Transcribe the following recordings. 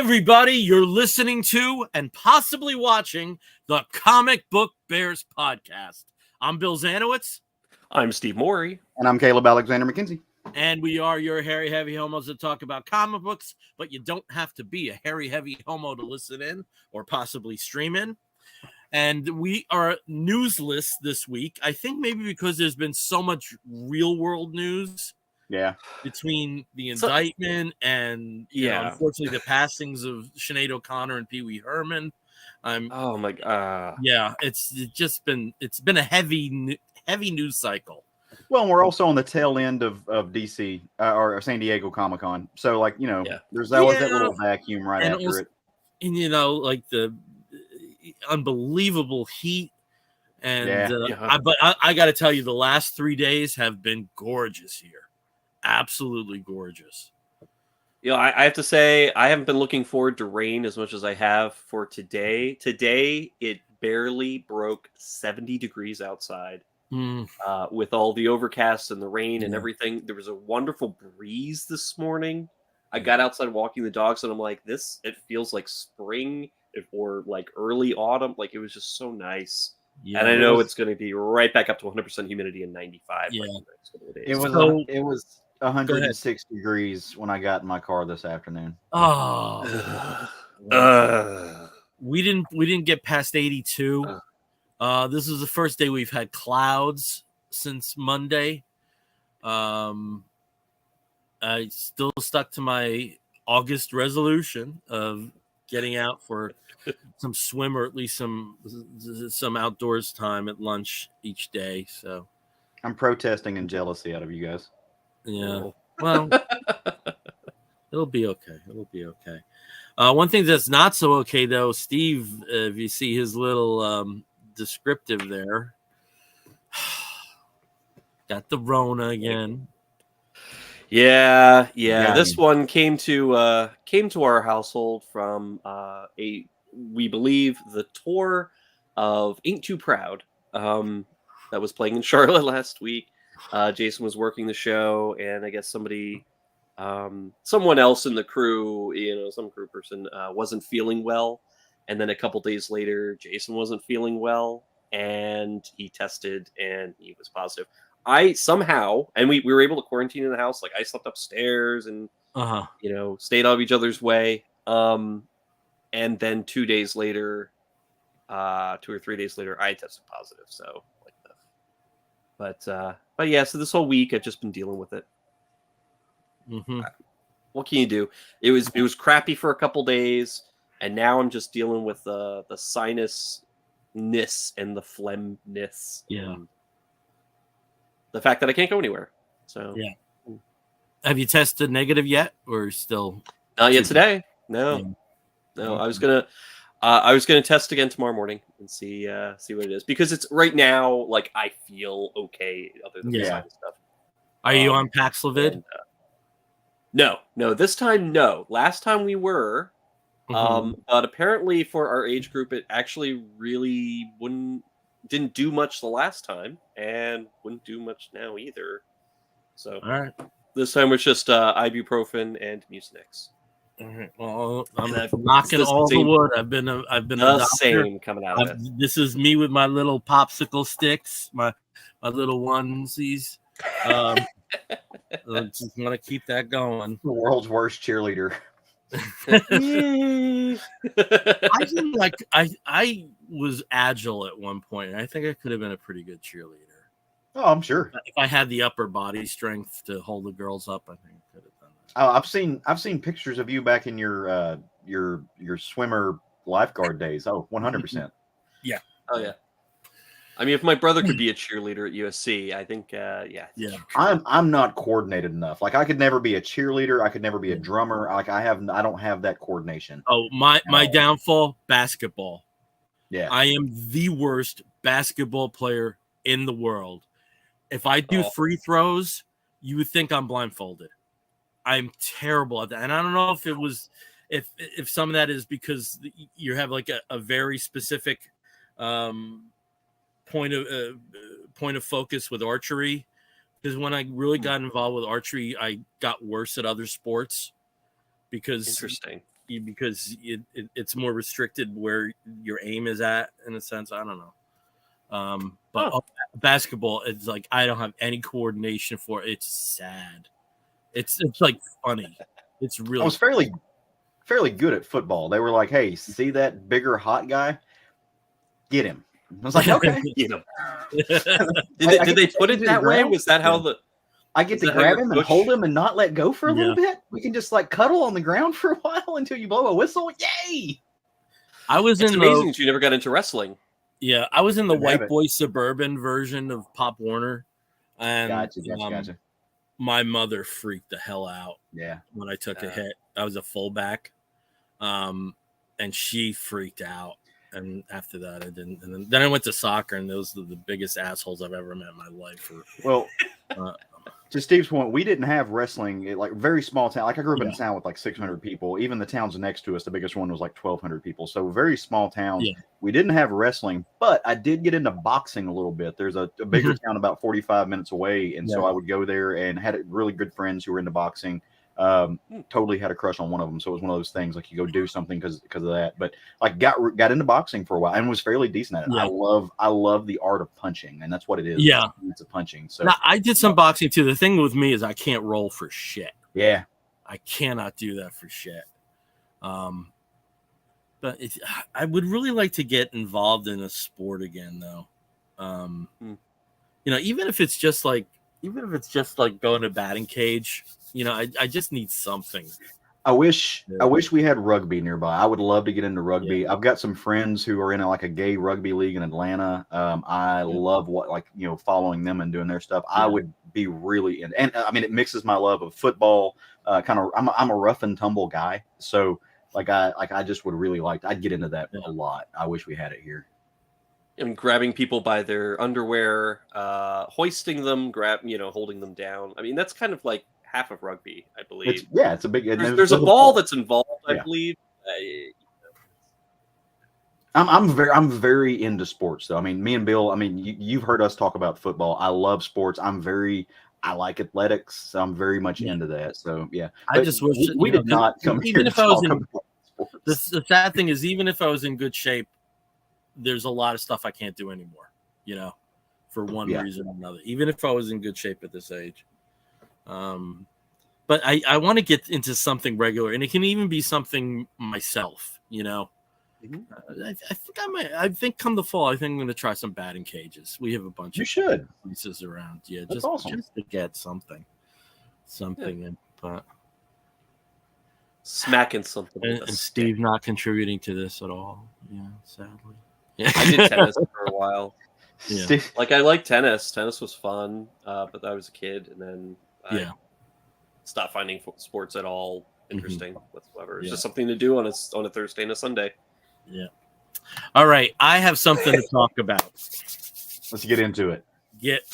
everybody, you're listening to and possibly watching the Comic Book Bears podcast. I'm Bill Zanowitz. I'm Steve Morey. And I'm Caleb Alexander McKenzie. And we are your hairy, heavy homos that talk about comic books, but you don't have to be a hairy, heavy homo to listen in or possibly stream in. And we are newsless this week. I think maybe because there's been so much real world news. Yeah. Between the indictment and you know, unfortunately, the passings of Sinead O'Connor and Pee Wee Herman. Oh my god. Yeah, it's been a heavy news cycle. Well, and we're also on the tail end of DC or San Diego Comic-Con. So, like, you know, there's always that little vacuum right after also, it. And, you know, like the unbelievable heat. And but I got to tell you, the last 3 days have been gorgeous here. Absolutely gorgeous. You know, I have to say, I haven't been looking forward to rain as much as I have for today. Today, it barely broke 70 degrees outside. With all the overcast and the rain and everything. There was a wonderful breeze this morning. I got outside walking the dogs and I'm like, it feels like spring or like early autumn. Like, it was just so nice. Yeah, and I know it's going to be right back up to 100% humidity and 95. Yeah. It was 106 degrees when I got in my car this afternoon. Oh. We didn't get past 82. This is the first day we've had clouds since Monday. I still stuck to my August resolution of getting out for some swim or at least some outdoors time at lunch each day. So I'm protesting and jealousy out of you guys. Yeah. Well, it'll be okay. It'll be okay. One thing that's not so okay though, Steve, if you see his little descriptive there, got the Rona again. Yeah. This one came to our household from we believe the tour of Ain't Too Proud that was playing in Charlotte last week. Jason was working the show, and I guess someone else in the crew, you know, some crew person wasn't feeling well. And then a couple days later, Jason wasn't feeling well, and he tested, and he was positive. I somehow, and we were able to quarantine in the house. Like, I slept upstairs and, you know, stayed out of each other's way. And then 2 days later, 2 or 3 days later, I tested positive. So, but yeah, so this whole week I've just been dealing with it. What can you do? It was crappy for a couple days, and now I'm just dealing with the sinus-ness and the phlegm-ness. Yeah. The fact that I can't go anywhere. So yeah. Have you tested negative yet, or still? Not yet today. No. I was gonna test again tomorrow morning and see what it is, because it's right now, like, I feel okay other than the sinus stuff. Are you on Paxlovid? No. This time, no. Last time we were, but apparently for our age group, it actually really didn't do much the last time, and wouldn't do much now either. So, all right, this time it's just ibuprofen and Mucinex. All right. Well, I'm knocking all the wood. I've been the same coming out of it. This is me with my little popsicle sticks, my little onesies. I just want to keep that going. The world's worst cheerleader. I was agile at one point, and I think I could have been a pretty good cheerleader. Oh, I'm sure. If I had the upper body strength to hold the girls up, I think I could have done that. Oh, I've seen pictures of you back in your swimmer lifeguard days. Oh, 100%. Yeah. Oh yeah. I mean, if my brother could be a cheerleader at USC, I think, yeah. I'm not coordinated enough. Like, I could never be a cheerleader. I could never be a drummer. Like, I don't have that coordination. Oh, my downfall, basketball. Yeah. I am the worst basketball player in the world. If I do free throws, you would think I'm blindfolded. I'm terrible at that. And I don't know if it was, if some of that is because you have like a very specific point of focus with archery, because when I really got involved with archery, I got worse at other sports because interesting. because it's more restricted where your aim is at, in a sense. I don't know. But basketball, it's like I don't have any coordination for it. It's sad. It's like funny. It's really. I was fairly good at football. They were like, "Hey, see that bigger hot guy? Get him." I was like, "Okay, get him." Did they put it that way? Was that how the? I get to grab him and hold him and not let go for a little bit. We can just like cuddle on the ground for a while until you blow a whistle. Yay! It's amazing that you never got into wrestling. Yeah, I was in the white boy suburban version of Pop Warner, and gotcha. My mother freaked the hell out. Yeah, when I took a hit, I was a fullback, and she freaked out. And after that, I didn't. And then I went to soccer, and those are the biggest assholes I've ever met in my life. Well, to Steve's point, we didn't have wrestling. Like very small town. Like I grew up in a town with like 600 people. Even the towns next to us, the biggest one was like 1,200 people. So very small towns. Yeah. We didn't have wrestling, but I did get into boxing a little bit. There's a bigger town about 45 minutes away, and so I would go there and had really good friends who were into boxing. Totally had a crush on one of them, so it was one of those things like you go do something because of that. But like got into boxing for a while and was fairly decent at it. I love the art of punching, and that's what it is. Yeah, it's a punching. So now, I did some boxing too. The thing with me is I can't roll for shit. Yeah, I cannot do that for shit. But I would really like to get involved in a sport again, though. You know, even if it's just like going to batting cage. You know, I just need something. I wish we had rugby nearby. I would love to get into rugby. Yeah. I've got some friends who are in like a gay rugby league in Atlanta. I love following them and doing their stuff. I would be really in, and I mean, it mixes my love of football. I'm a rough and tumble guy, so I just would really I'd get into that a lot. I wish we had it here. And grabbing people by their underwear, hoisting them, holding them down. I mean, that's kind of like half of rugby, I believe. It's a big. There's a ball that's involved, I believe. I'm very into sports, though. I mean, me and Bill. I mean, you've heard us talk about football. I love sports. I like athletics. So I'm very much into that. So yeah, I just wish we did not come here to talk about sports. The sad thing is, even if I was in good shape, there's a lot of stuff I can't do anymore. You know, for one reason or another. Even if I was in good shape at this age. But I want to get into something regular, and it can even be something myself, you know. I think come the fall, I think I'm going to try some batting cages. We have a bunch of pieces around. Yeah, just to get something in. But smacking something. And Steve not contributing to this at all. Yeah, sadly. Yeah. I did tennis for a while. Yeah. I like tennis. Tennis was fun, but I was a kid, and then I stopped finding sports at all interesting whatsoever. It's just something to do on a Thursday and a Sunday. Yeah. All right, I have something to talk about. Let's get into it.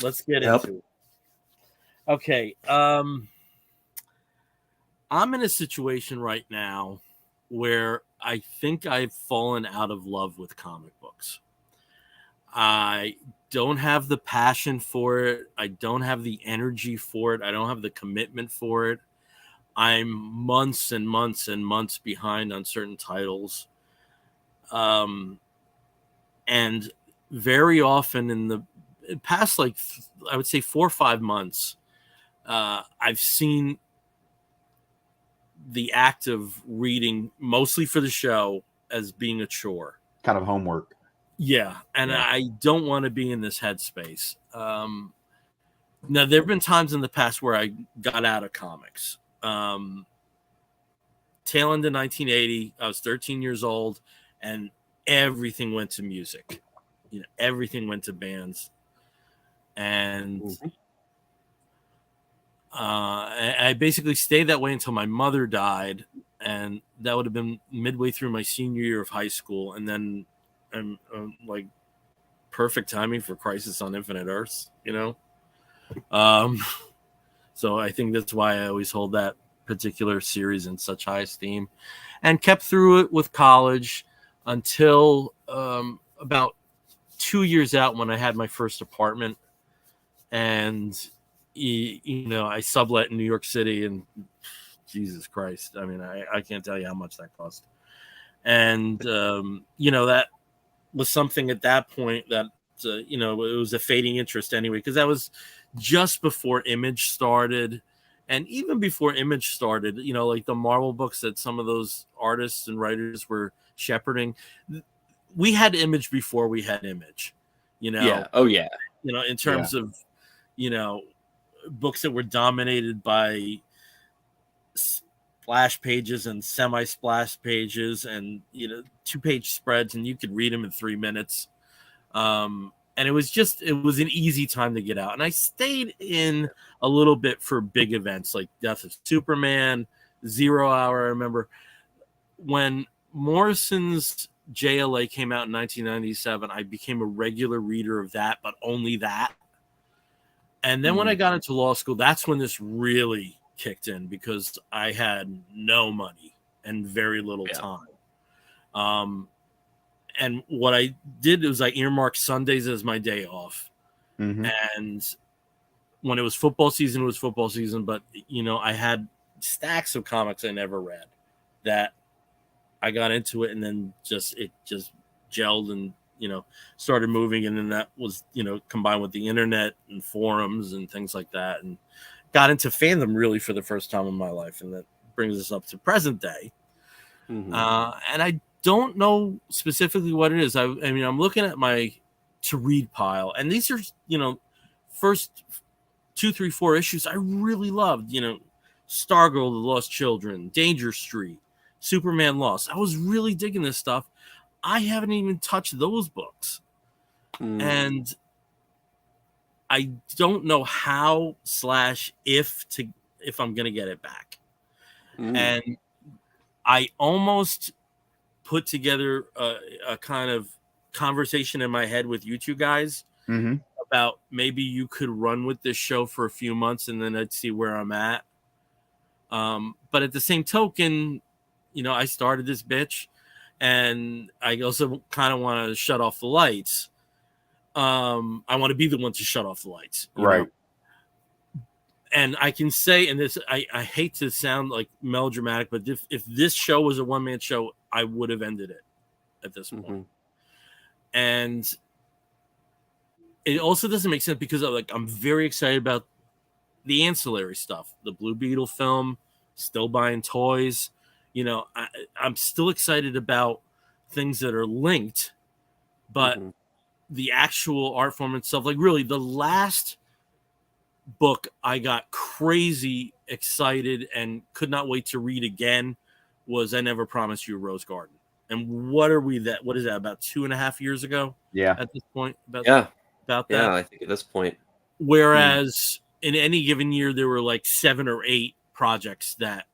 Let's get into it. Okay. I'm in a situation right now where I think I've fallen out of love with comic books. I don't have the passion for it. I don't have the energy for it. I don't have the commitment for it. I'm months and months and months behind on certain titles. And very often in the past, I would say 4 or 5 months, I've seen the act of reading, mostly for the show, as being a chore. Kind of homework. Yeah, and I don't want to be in this headspace. Now, there have been times in the past where I got out of comics. Tail end of 1980, I was 13 years old, and everything went to music. You know, everything went to bands. And I basically stayed that way until my mother died, and that would have been midway through my senior year of high school, and then like perfect timing for Crisis on Infinite Earths, you know. So I think that's why I always hold that particular series in such high esteem, and kept through it with college until about 2 years out when I had my first apartment, and I sublet in New York City and Jesus Christ. I mean, I can't tell you how much that cost. And, you know, that was something at that point that, you know, it was a fading interest anyway, because that was just before Image started. And even before Image started, you know, like the Marvel books that some of those artists and writers were shepherding, we had Image before we had Image, you know? Yeah. Oh, yeah. You know, in terms of, you know, books that were dominated by splash pages and semi-splash pages and, you know, 2-page spreads, and you could read them in 3 minutes. And it was an easy time to get out. And I stayed in a little bit for big events like Death of Superman, 0 Hour. I remember when Morrison's JLA came out in 1997, I became a regular reader of that, but only that. And then when I got into law school, that's when this really kicked in, because I had no money and very little time. And what I did was I earmarked Sundays as my day off. And when it was football season, it was football season. But, you know, I had stacks of comics I never read that I got into it, and then it just gelled and, you know, started moving. And then that was, you know, combined with the internet and forums and things like that, and got into fandom really for the first time in my life. And that brings us up to present day. And I don't know specifically what it is. I mean, I'm looking at my to read pile, and these are, you know, first 2, 3, 4 issues I really loved. You know, Stargirl, The Lost Children, Danger Street, Superman Lost. I was really digging this stuff. I haven't even touched those books. And I don't know how / if I'm gonna get it back. And I almost put together a kind of conversation in my head with you two guys about maybe you could run with this show for a few months and then I'd see where I'm at. But at the same token, you know, I started this bitch, and I also kind of want to shut off the lights. I want to be the one to shut off the lights. Right. Know? And I can say, and this, I hate to sound like melodramatic, but if this show was a one-man show, I would have ended it at this point. And it also doesn't make sense because I'm very excited about the ancillary stuff, the Blue Beetle film, still buying toys. You know, I'm still excited about things that are linked, but the actual art form and stuff, like really the last book I got crazy excited and could not wait to read again was I Never Promised You a Rose Garden. And what is that, about 2.5 years ago? Yeah. At this point? About that? Yeah, I think at this point. Whereas in any given year, there were like 7 or 8 projects that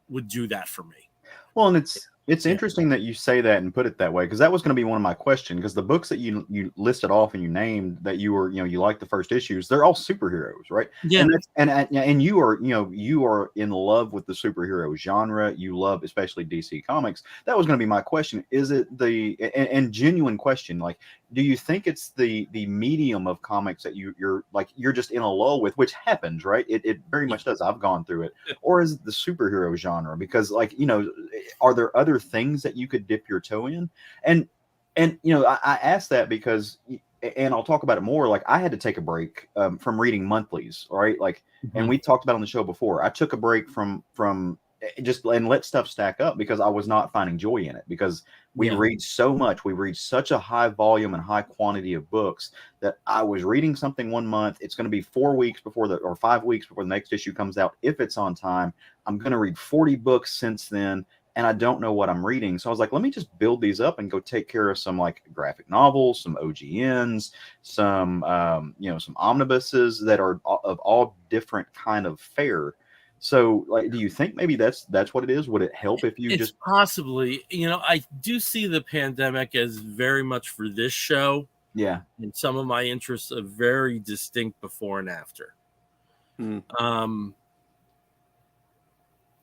would do that for me. Well, and it's interesting that you say that and put it that way, because that was going to be one of my questions. Because the books that you listed off and you named that you were, you know, you like the first issues, they're all superheroes, right? Yeah. And you are, you know, you are in love with the superhero genre. You love especially DC Comics. That was going to be my question. Is it and genuine question, like, do you think it's the medium of comics that you're just in a lull with, which happens, right? It very much does. I've gone through it. Or is it the superhero genre? Because, like, you know, are there other things that you could dip your toe in? And you know, I asked that because, and I'll talk about it more, like I had to take a break from reading monthlies, right? Like, and we talked about on the show before, I took a break from just and let stuff stack up because I was not finding joy in it, because we read so much, we read such a high volume and high quantity of books that I was reading something one month, it's going to be 4 weeks before or 5 weeks before the next issue comes out if it's on time. I'm going to read 40 books since then, and I don't know what I'm reading. So I was like, let me just build these up and go take care of some like graphic novels, some OGNs, some you know, some omnibuses that are of all different kind of fare. So, like, do you think maybe that's what it is? Would it help if you just possibly, you know, I do see the pandemic as very much for this show. Yeah. And some of my interests are very distinct before and after. And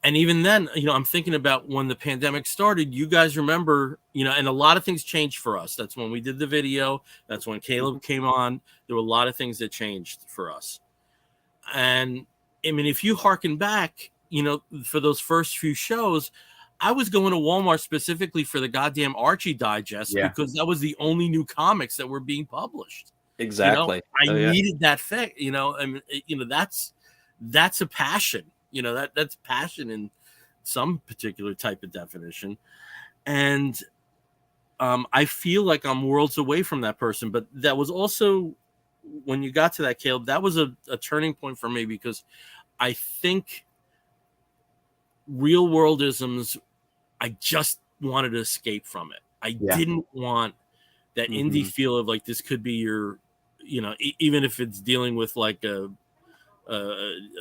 even then, you know, I'm thinking about when the pandemic started, you guys remember, you know, and a lot of things changed for us. That's when we did the video. That's when Caleb came on. There were a lot of things that changed for us. And I mean, if you harken back, for those first few shows, I was going to Walmart specifically for the goddamn Archie digest because that was the only new comics that were being published. Exactly. I needed that fact. That's a passion. That's passion in some particular type of definition, and I feel like I'm worlds away from that person. But that was also, when you got to that, Caleb, that was a turning point for me, because I think real worldisms, I just wanted to escape from it. I didn't want that indie feel of like, this could be your, even if it's dealing with like a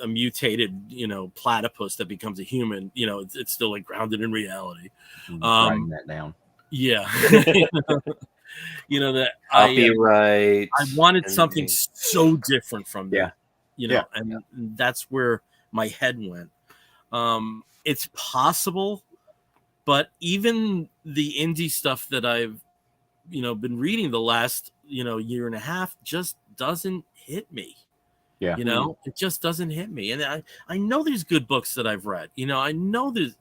mutated, platypus that becomes a human, it's still like grounded in reality. Writing that down. Yeah. That copyright. I wanted something so different from that, and that's where my head went. It's possible, but even the indie stuff that I've, been reading the last, year and a half just doesn't hit me. Yeah. It just doesn't hit me. And I know there's good books that I've read. I know there's,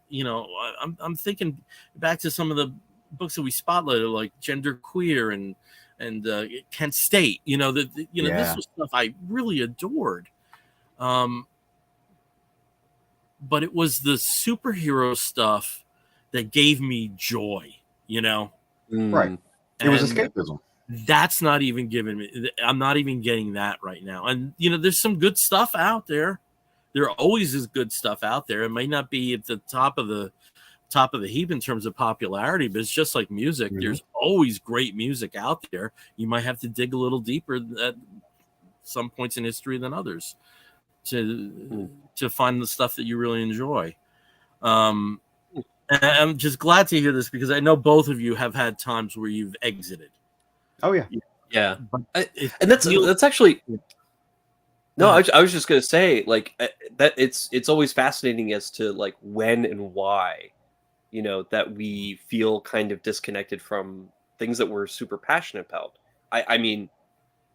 I'm thinking back to some of the books that we spotlighted, like Gender Queer and Kent State. This was stuff I really adored. But it was the superhero stuff that gave me joy, Right. It was escapism. That's not even giving me. I'm not even getting that right now. And there's some good stuff out there. There always is good stuff out there. It may not be at the top of the heap in terms of popularity, but it's just like music. There's always great music out there. You might have to dig a little deeper at some points in history than others to find the stuff that you really enjoy. And I'm just glad to hear this, because I know both of you have had times where you've exited. Oh yeah. And that's actually no. I was just gonna say, like, that it's always fascinating as to like when and why, that we feel kind of disconnected from things that we're super passionate about. I mean,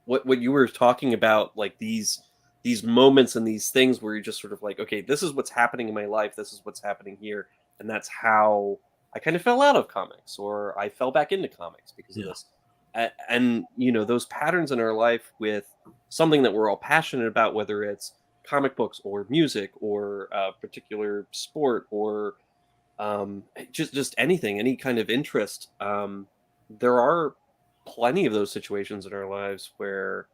what you were talking about, like these moments and these things where you're just sort of like, okay, this is what's happening in my life. This is what's happening here, and that's how I kind of fell out of comics, or I fell back into comics because of this. And those patterns in our life with something that we're all passionate about, whether it's comic books or music or a particular sport or just anything, any kind of interest. There are plenty of those situations in our lives where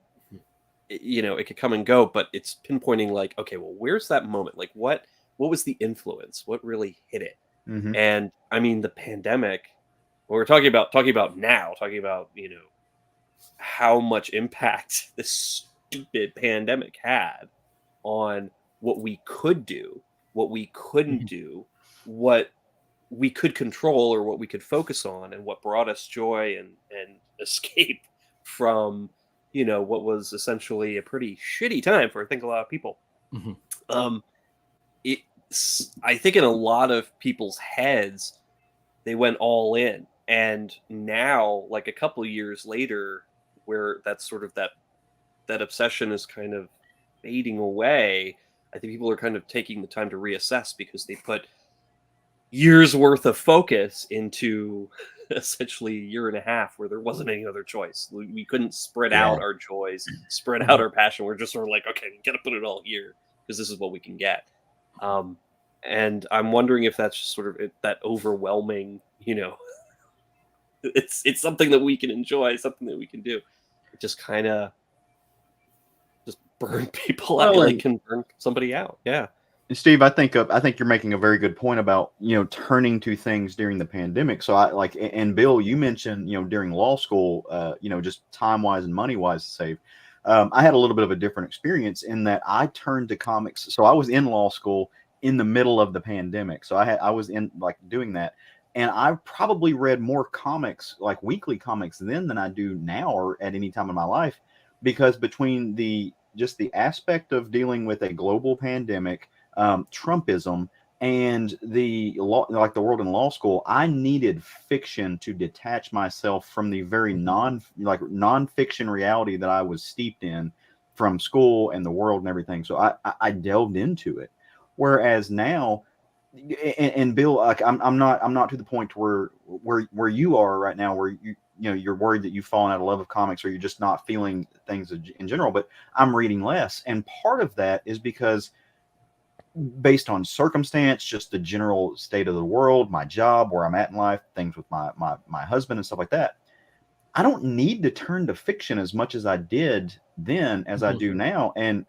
it could come and go, but it's pinpointing like, okay, well, where's that moment? Like what was the influence? What really hit it? And I mean, the pandemic. We're talking about now, how much impact this stupid pandemic had on what we could do, what we couldn't do, what we could control or what we could focus on, and what brought us joy and escape from, what was essentially a pretty shitty time for, I think, a lot of people. I think in a lot of people's heads, they went all in. And now, like a couple of years later, where that's sort of that obsession is kind of fading away, I think people are kind of taking the time to reassess, because they put years worth of focus into essentially a year and a half where there wasn't any other choice. We couldn't spread out our joys, spread out our passion. We're just sort of like, okay, we got to put it all here because this is what we can get. And I'm wondering if that's just sort of that overwhelming, it's something that we can enjoy, something that we can do. It just kind of just burn people out, like can burn somebody out. Yeah. And Steve, I think you're making a very good point about, turning to things during the pandemic. So and Bill, you mentioned, during law school, just time wise and money wise to save. I had a little bit of a different experience in that I turned to comics. So I was in law school in the middle of the pandemic. So I was in like doing that. And I probably read more comics, like weekly comics then than I do now or at any time in my life, because between the aspect of dealing with a global pandemic, Trumpism, and the world in law school, I needed fiction to detach myself from the very non-fiction reality that I was steeped in from school and the world and everything. So I delved into it. Whereas now, and Bill, like I'm not to the point where you are right now, where you're worried that you've fallen out of love of comics, or you're just not feeling things in general. But I'm reading less, and part of that is because, based on circumstance, just the general state of the world, my job, where I'm at in life, things with my husband and stuff like that, I don't need to turn to fiction as much as I did then as I do now. And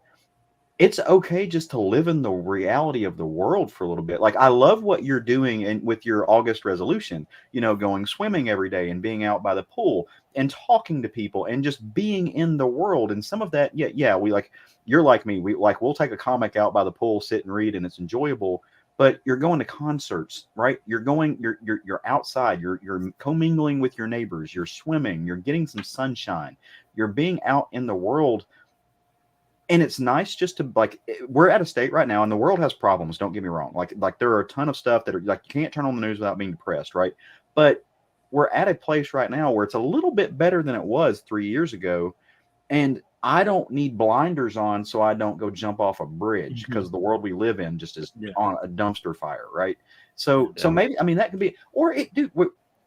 it's okay just to live in the reality of the world for a little bit. Like, I love what you're doing and with your August resolution, going swimming every day and being out by the pool and talking to people and just being in the world. And some of that, we like, you're like me. We'll take a comic out by the pool, sit and read, and it's enjoyable. But you're going to concerts, right? You're outside, you're commingling with your neighbors, you're swimming, you're getting some sunshine, you're being out in the world. And it's nice just to, like, we're at a state right now, and the world has problems. Don't get me wrong. Like there are a ton of stuff that are, like, you can't turn on the news without being depressed, right? But we're at a place right now where it's a little bit better than it was 3 years ago. And I don't need blinders on so I don't go jump off a bridge, because the world we live in just is on a dumpster fire, right? So maybe, I mean, that could be, or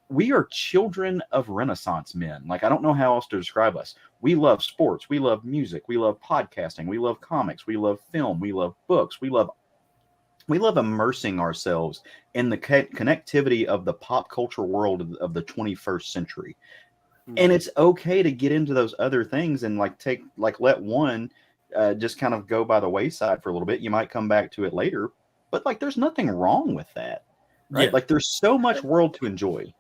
we are children of Renaissance men. Like, I don't know how else to describe us. We love sports. We love music. We love podcasting. We love comics. We love film. We love books. We love immersing ourselves in the connectivity of the pop culture world of the 21st century. And it's okay to get into those other things and let one just kind of go by the wayside for a little bit. You might come back to it later, but like, there's nothing wrong with that, right? Like, there's so much world to enjoy.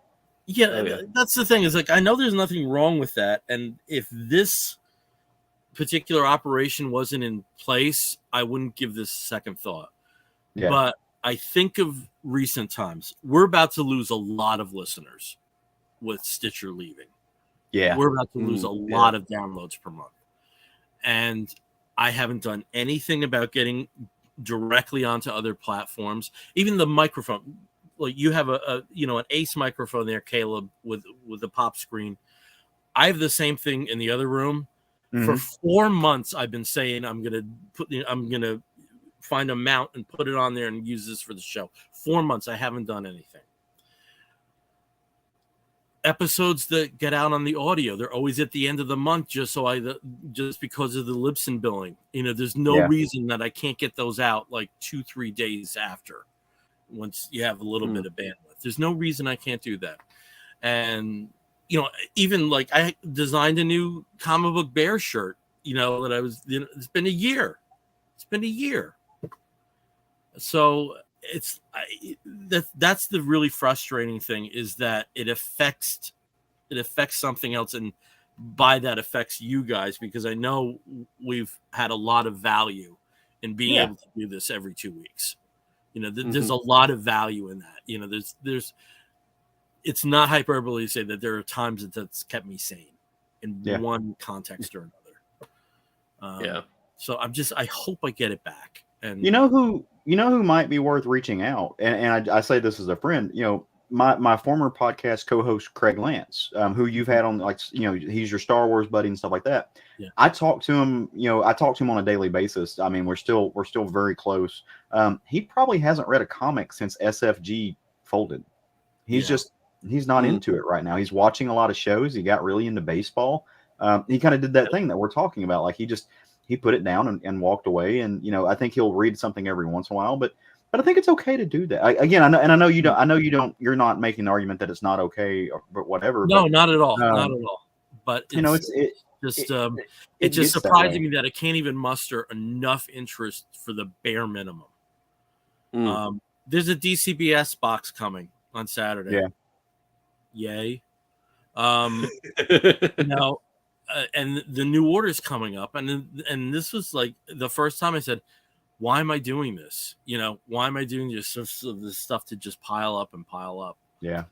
Yeah, that's the thing, is like, I know there's nothing wrong with that. And if this particular operation wasn't in place, I wouldn't give this a second thought. Yeah. But I think of recent times, we're about to lose a lot of listeners with Stitcher leaving. Yeah. We're about to lose a lot of downloads per month. And I haven't done anything about getting directly onto other platforms. Even the microphone, like, you have an Ace microphone there, Caleb, with the pop screen. I have the same thing in the other room. For 4 months, I've been saying I'm gonna find a mount and put it on there and use this for the show. 4 months, I haven't done anything. Episodes that get out on the audio, they're always at the end of the month, just because of the Libsyn billing. There's no reason that I can't get those out like 2-3 days after, once you have a little bit of bandwidth. There's no reason I can't do that. And even like, I designed a new comic book bear shirt, that I was, it's been a year. So that's the really frustrating thing, is that it affects something else, and by that affects you guys, because I know we've had a lot of value in being able to do this every 2 weeks. There's a lot of value in that. There's it's not hyperbole to say that there are times that's kept me sane in one context or another. So I hope I get it back. And who might be worth reaching out, and I say this as a friend. My former podcast co-host Craig Lance, who you've had on, like, he's your Star Wars buddy and stuff like that. Yeah. I talk to him. I talk to him on a daily basis. I mean, we're still very close. He probably hasn't read a comic since SFG folded. He's not into it right now. He's watching a lot of shows. He got really into baseball. He kind of did that thing that we're talking about. Like, he put it down and walked away. And I think he'll read something every once in a while, but I think it's okay to do that. I know you don't. You're not making the argument that it's not okay or whatever. No, not at all. Not at all. But it's just surprising me that I can't even muster enough interest for the bare minimum. There's a DCBS box coming on Saturday. Yeah. Yay. And the new order's coming up, and this was like the first time I said, why am I doing this? Why am I doing this stuff to just pile up? Yeah.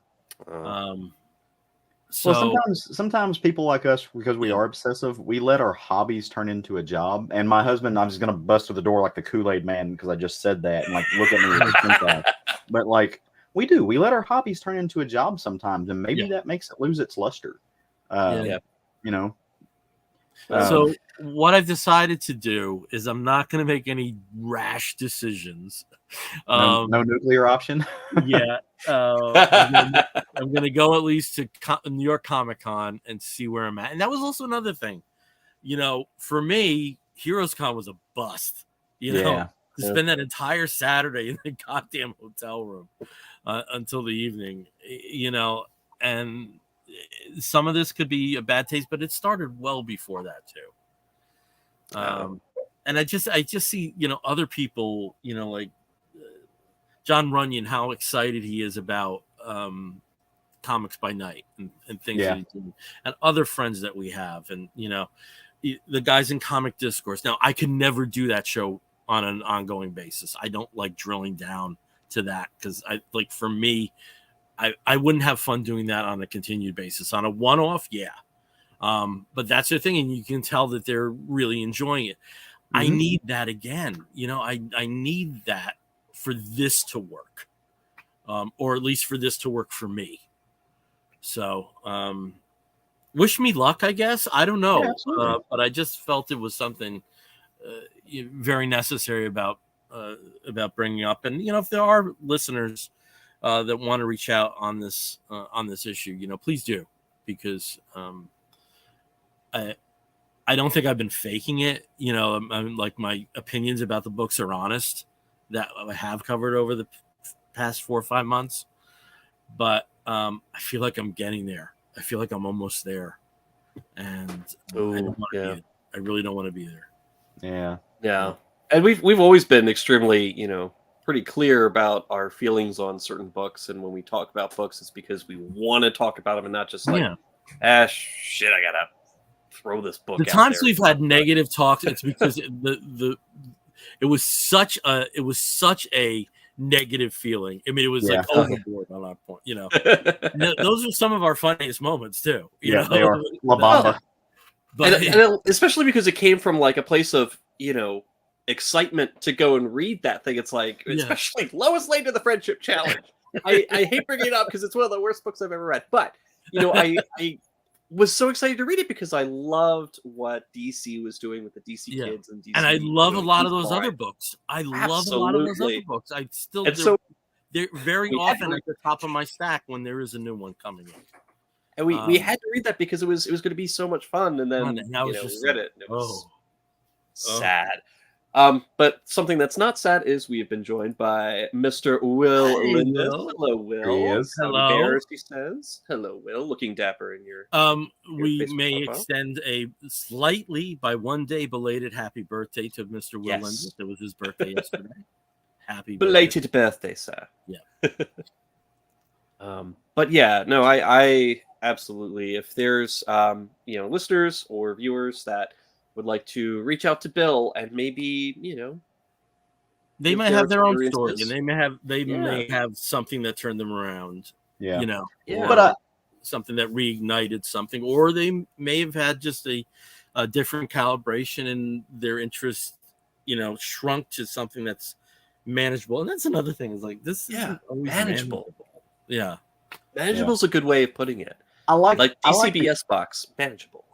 So sometimes people like us, because we are obsessive, we let our hobbies turn into a job. And my husband, I'm just gonna bust through the door like the Kool-Aid man, because I just said that, and like, look at me and think that. But like, we let our hobbies turn into a job sometimes, and maybe that makes it lose its luster. So what I've decided to do is I'm not going to make any rash decisions. No nuclear option. Yeah. I'm going to go at least to New York Comic Con and see where I'm at. And that was also another thing. For me, Heroes Con was a bust. To spend that entire Saturday in the goddamn hotel room until the evening, and some of this could be a bad taste, but it started well before that too. And I just see, other people, like John Runyon, how excited he is about Comics by Night and things that he's doing, and other friends that we have, and the guys in Comic Discourse. Now, I could never do that show on an ongoing basis. I don't like drilling down to that because for me, I wouldn't have fun doing that on a continued basis. On a one-off, but that's the thing, and you can tell that they're really enjoying it. Mm-hmm. I need that again. I need that for this to work, or at least for this to work for me. So, wish me luck, I guess. I don't know, but I just felt it was something very necessary about bringing up. And if there are listeners that want to reach out on this issue, please do, because I don't think I've been faking it. I'm like, my opinions about the books are honest, that I have covered over the past 4 or 5 months, but I feel like I'm getting there. I feel like I'm almost there, and I really don't want to be there. Yeah. And we've always been extremely, pretty clear about our feelings on certain books, and when we talk about books, it's because we want to talk about them and not just like, shit, I gotta throw this book. The times we've had negative talks, it's because it was such a negative feeling. I mean, it was like overboard on that point. Those are some of our funniest moments too. They are. La Bamba. But and especially because it came from like a place of excitement to go and read that thing. It's like, especially Lois Lane to the Friendship Challenge. I hate bringing it up because it's one of the worst books I've ever read. But I was so excited to read it because I loved what DC was doing with the DC kids and DC. And I love a lot of those other books. I still do. They're very often at the top of my stack when there is a new one coming in. And we had to read that because it was going to be so much fun. And then we read it. And it was sad. But something that's not sad is we have been joined by Mr. Will Lindis. Hello, Will. Hello. He says. Hello, Will. Looking dapper in your we may extend a slightly by 1 day belated happy birthday to Mr. Will Lindis. It was his birthday yesterday. Happy belated birthday, sir. Yeah. But I absolutely, if there's listeners or viewers that would like to reach out to Bill and maybe they might have their own story, and they may have something that turned them around. But something that reignited something, or they may have had just a different calibration and their interest shrunk to something that's manageable. And that's another thing, is like, this is always manageable. Manageable is a good way of putting it. I like DCBS box manageable.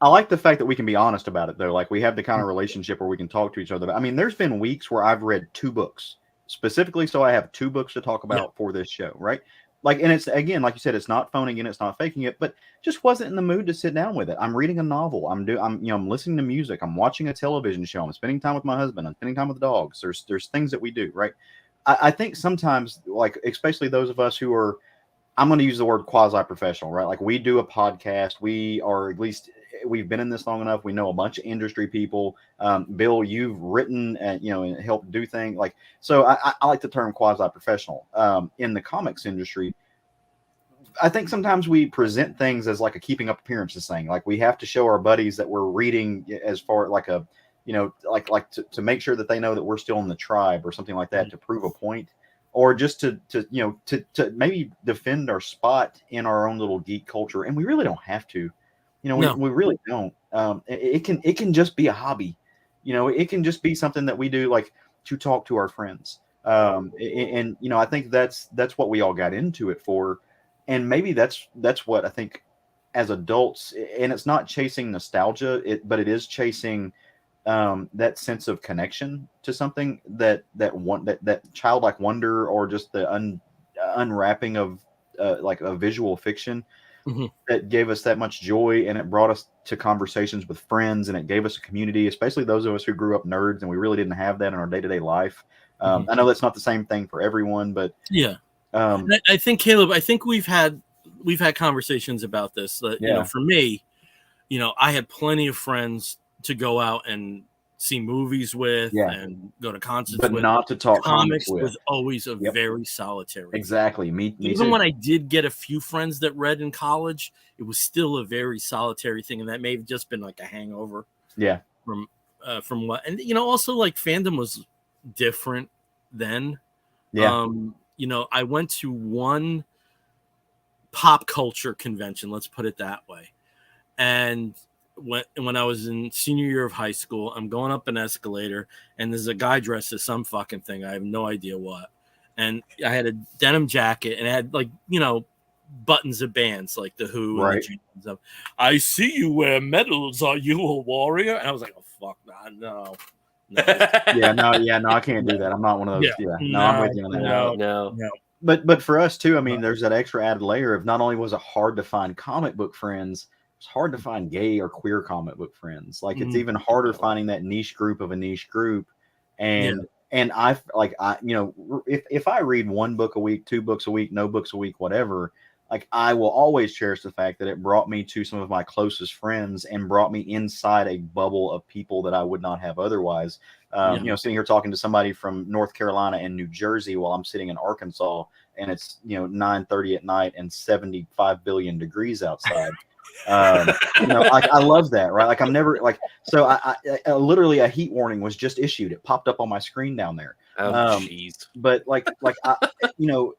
I like the fact that we can be honest about it, though. Like, we have the kind of relationship where we can talk to each other. I mean, there's been weeks where I've read 2 books specifically, so I have 2 books to talk about for this show, right? Like, and it's, again, like you said, it's not phoning in, it's not faking it, but just wasn't in the mood to sit down with it. I'm reading a novel. I'm listening to music. I'm watching a television show. I'm spending time with my husband. I'm spending time with the dogs. There's things that we do, right? I think sometimes, like, especially those of us who are, I'm going to use the word quasi-professional, right? Like, we do a podcast. We are, at least, we've been in this long enough. We know a bunch of industry people. Bill, you've written and helped do things like. So I like the term quasi-professional in the comics industry. I think sometimes we present things as like a keeping up appearances thing. Like, we have to show our buddies that we're reading as far like a, to make sure that they know that we're still in the tribe or something like that, to prove a point. Or just to maybe defend our spot in our own little geek culture, and we really don't have to, we really don't. It can just be a hobby, it can just be something that we do, like, to talk to our friends. And I think that's what we all got into it for, and maybe that's what I think as adults, and it's not chasing nostalgia, but it is chasing that sense of connection to something, that childlike wonder, or just the unwrapping of like a visual fiction that gave us that much joy, and it brought us to conversations with friends, and it gave us a community, especially those of us who grew up nerds and we really didn't have that in our day-to-day life. I know that's not the same thing for everyone, but yeah. I think, Caleb, I think we've had conversations about this. That, you know, for me, you know, I had plenty of friends to go out and see movies with and go to concerts but with. not to talk comics with. Was always a very solitary thing. Exactly. Me Even too. when I did get a few friends that read in college, it was still a very solitary thing, and that may have just been like a hangover. Yeah. From what, and you know, also like fandom was different then. Yeah. You know, I went to one pop culture convention, let's put it that way. And when I was in senior year of high school, I'm going up an escalator, and there's a guy dressed as some fucking thing. I have no idea what. And I had a denim jacket, and it had, like, you know, buttons of bands like the Who and the Jeans and stuff. I see you wear medals. Are you a warrior? And I was like, oh fuck, no. No, I can't do that. I'm not one of those. I'm with you on that. No. But for us too, I mean, there's that extra added layer of, not only was it hard to find comic book friends, it's hard to find gay or queer comic book friends. Like, it's even harder finding that niche group of a niche group. And I you know, if I read one book a week, 2 books a week, no books a week, whatever, like, I will always cherish the fact that it brought me to some of my closest friends and brought me inside a bubble of people that I would not have otherwise. You know, sitting here talking to somebody from North Carolina and New Jersey while I'm sitting in Arkansas, and it's, you know, 9:30 at night and 75 billion degrees outside. You know, like, I love that, right? Like, I'm never like, so I literally a heat warning was just issued. It popped up on my screen down there. Oh, jeez. But like I, you know,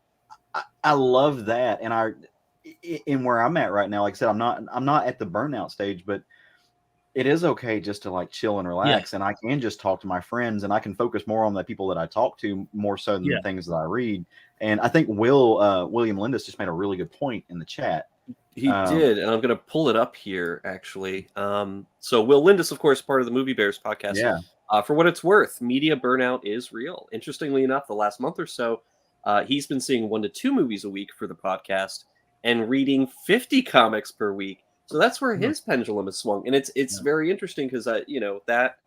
I love that. And in where I'm at right now, like I said, I'm not at the burnout stage, but it is okay just to like chill and relax, and I can just talk to my friends, and I can focus more on the people that I talk to more so than the things that I read. And I think William Lindis just made a really good point in the chat. He did, and I'm going to pull it up here, actually. So Will Lindis, of course, part of the Movie Bears podcast. Yeah. For what it's worth, media burnout is real. Interestingly enough, the last month or so, he's been seeing 1 to 2 movies a week for the podcast and reading 50 comics per week. So that's where his pendulum has swung. And it's very interesting because, you know, that,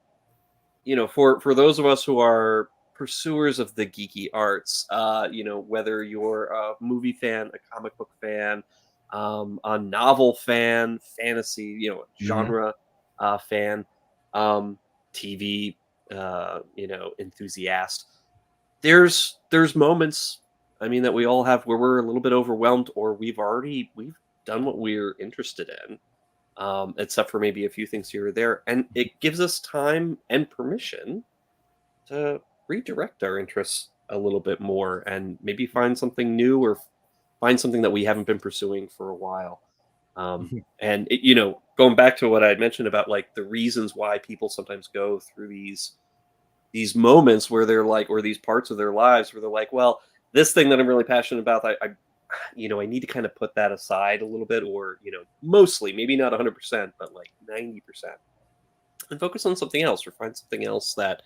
you know, for those of us who are pursuers of the geeky arts, you know, whether you're a movie fan, a comic book fan, a novel fan, fantasy, you know, genre fan, TV, you know, enthusiast, there's moments, I mean, that we all have where we're a little bit overwhelmed, or we've done what we're interested in, except for maybe a few things here or there, and it gives us time and permission to redirect our interests a little bit more and maybe find something new, or find something that we haven't been pursuing for a while. And it, you know, going back to what I had mentioned about like the reasons why people sometimes go through these moments where they're like, or these parts of their lives where they're like, well, this thing that I'm really passionate about, I you know, I need to kind of put that aside a little bit, or, you know, mostly, maybe not 100%, but like 90%, and focus on something else, or find something else that,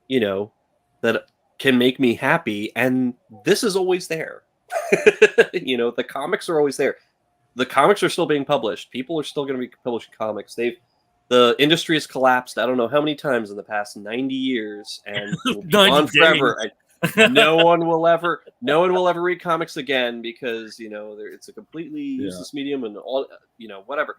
you know, that can make me happy. And this is always there. You know, the comics are always there. The comics are still being published. People are still going to be publishing comics. The industry has collapsed, I don't know how many times in the past 90 years, and will be on forever. No one will ever read comics again, because, you know, it's a completely useless medium, and all, you know, whatever.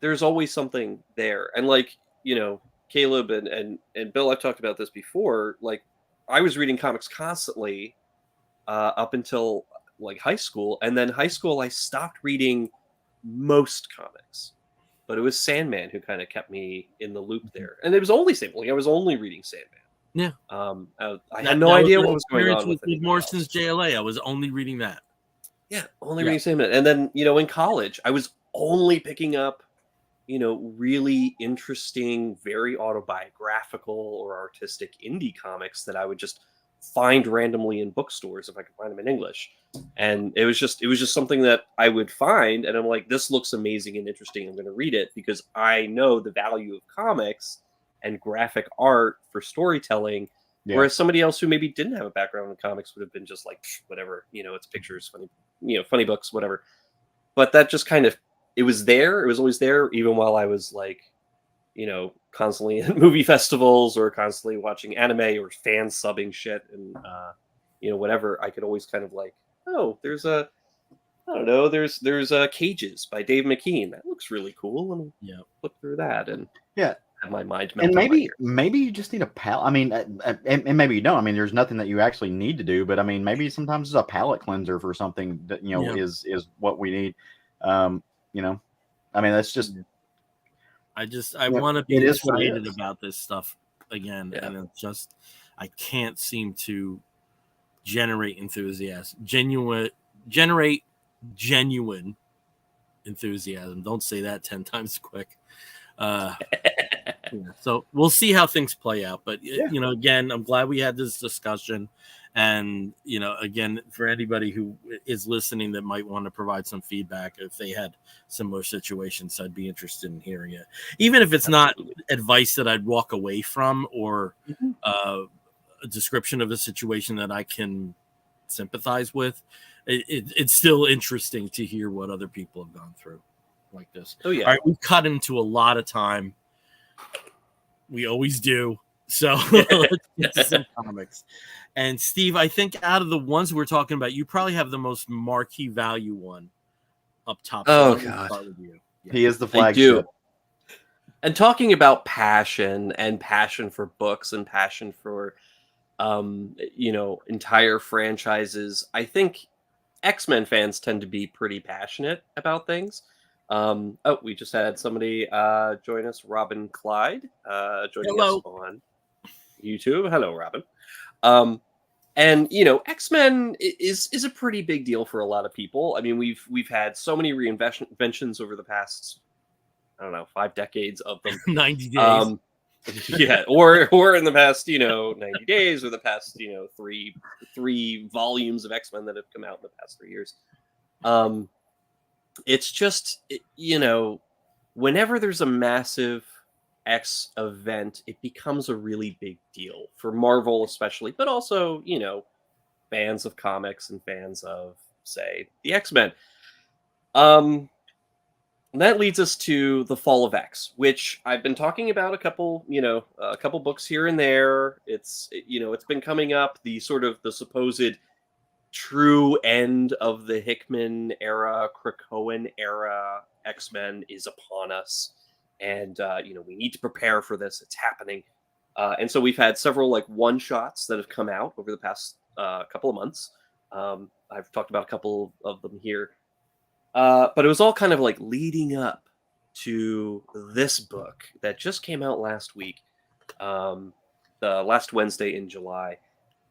There's always something there. And like, you know, Caleb and Bill, I've talked about this before. Like, I was reading comics constantly up until like high school, and then high school I stopped reading most comics, but it was Sandman who kind of kept me in the loop there. And it was only Sandman. Like, I was only reading Sandman. Yeah. I had no idea what was going on with Morrison's JLA. I was only reading that. Yeah, only reading Sandman. And then, you know, in college, I was only picking up, you know, really interesting, very autobiographical or artistic indie comics that I would just find randomly in bookstores if I could find them in English. And it was just something that I would find, and I'm like, this looks amazing and interesting. I'm going to read it because I know the value of comics and graphic art for storytelling. Yeah. Whereas somebody else who maybe didn't have a background in comics would have been just like, whatever, it's pictures, funny books, whatever. But that just kind of, it was there. It was always there, even while I was like, constantly at movie festivals or constantly watching anime or fan subbing shit and, whatever. I could always kind of like, oh, there's Cages by Dave McKean. That looks really cool. And look through that and have my mind. And maybe you just need a palette. I mean, and maybe you don't. I mean, there's nothing that you actually need to do, but I mean, maybe sometimes it's a palette cleanser for something that, is what we need. I mean, that's just, I want to be excited about this stuff again. And it's just, I can't seem to generate enthusiasm, generate genuine enthusiasm. Don't say that 10 times quick. So we'll see how things play out. But, again, I'm glad we had this discussion. And, again, for anybody who is listening that might want to provide some feedback, if they had similar situations, I'd be interested in hearing it. Even if it's not advice that I'd walk away from or a description of a situation that I can sympathize with, it's still interesting to hear what other people have gone through like this. Oh, yeah. All right, we've cut into a lot of time. We always do. So let's get to some comics. And Steve, I think out of the ones we're talking about, you probably have the most marquee value one up top. Oh, God. With you. Yeah. He is the flagship. And talking about passion for books and passion for, entire franchises, I think X-Men fans tend to be pretty passionate about things. We just had somebody join us, Robin Clyde, joining us on YouTube. Hello, Robin. And X-Men is a pretty big deal for a lot of people. I mean, we've had so many reinventions over the past, 5 decades of them. 90 days. Or in the past, 90 days, or the past, three volumes of X-Men that have come out in the past 3 years. It's just, whenever there's a massive X event, it becomes a really big deal for Marvel, especially, but also, fans of comics and fans of, say, the X-Men. That leads us to The Fall of X, which I've been talking about a couple books here and there. It's been coming up, the supposed true end of the Hickman era, Krakoan era X-Men is upon us. And, we need to prepare for this. It's happening. And so we've had several one-shots that have come out over the past couple of months. I've talked about a couple of them here. But it was all kind of leading up to this book that just came out last week, the last Wednesday in July.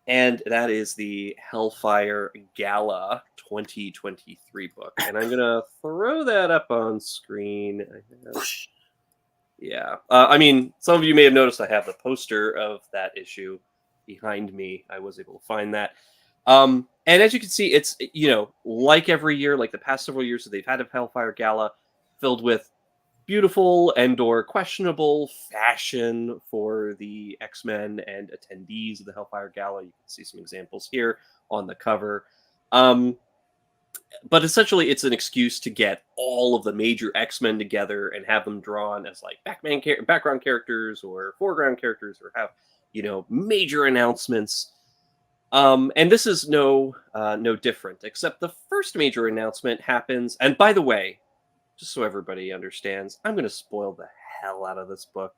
And that is the Hellfire Gala 2023 book. And I'm going to throw that up on screen. Yeah. Some of you may have noticed I have the poster of that issue behind me. I was able to find that. And as you can see, it's, like every year, like the past several years that they've had a Hellfire Gala, filled with beautiful and or questionable fashion for the X-Men and attendees of the Hellfire Gala. You can see some examples here on the cover. But essentially, it's an excuse to get all of the major X-Men together and have them drawn as background characters or foreground characters, or have, major announcements. And this is no different, except the first major announcement happens. And by the way, just so everybody understands, I'm going to spoil the hell out of this book.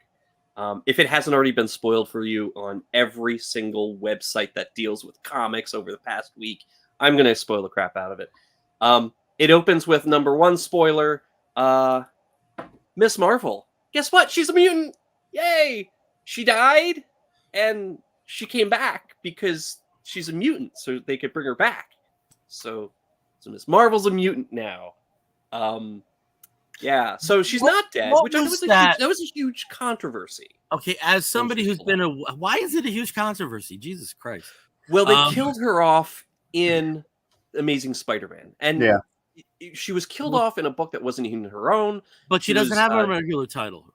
If it hasn't already been spoiled for you on every single website that deals with comics over the past week, I'm going to spoil the crap out of it. It opens with number one spoiler, Miss Marvel. Guess what? She's a mutant. Yay! She died, and she came back because she's a mutant, so they could bring her back. So Miss Marvel's a mutant now. Yeah, so she's not dead, which that was a huge controversy. Okay, as somebody who's been why is it a huge controversy? Jesus Christ. Well, they killed her off in Amazing Spider-Man, and she was killed off in a book that wasn't even her own. But she doesn't have a regular title.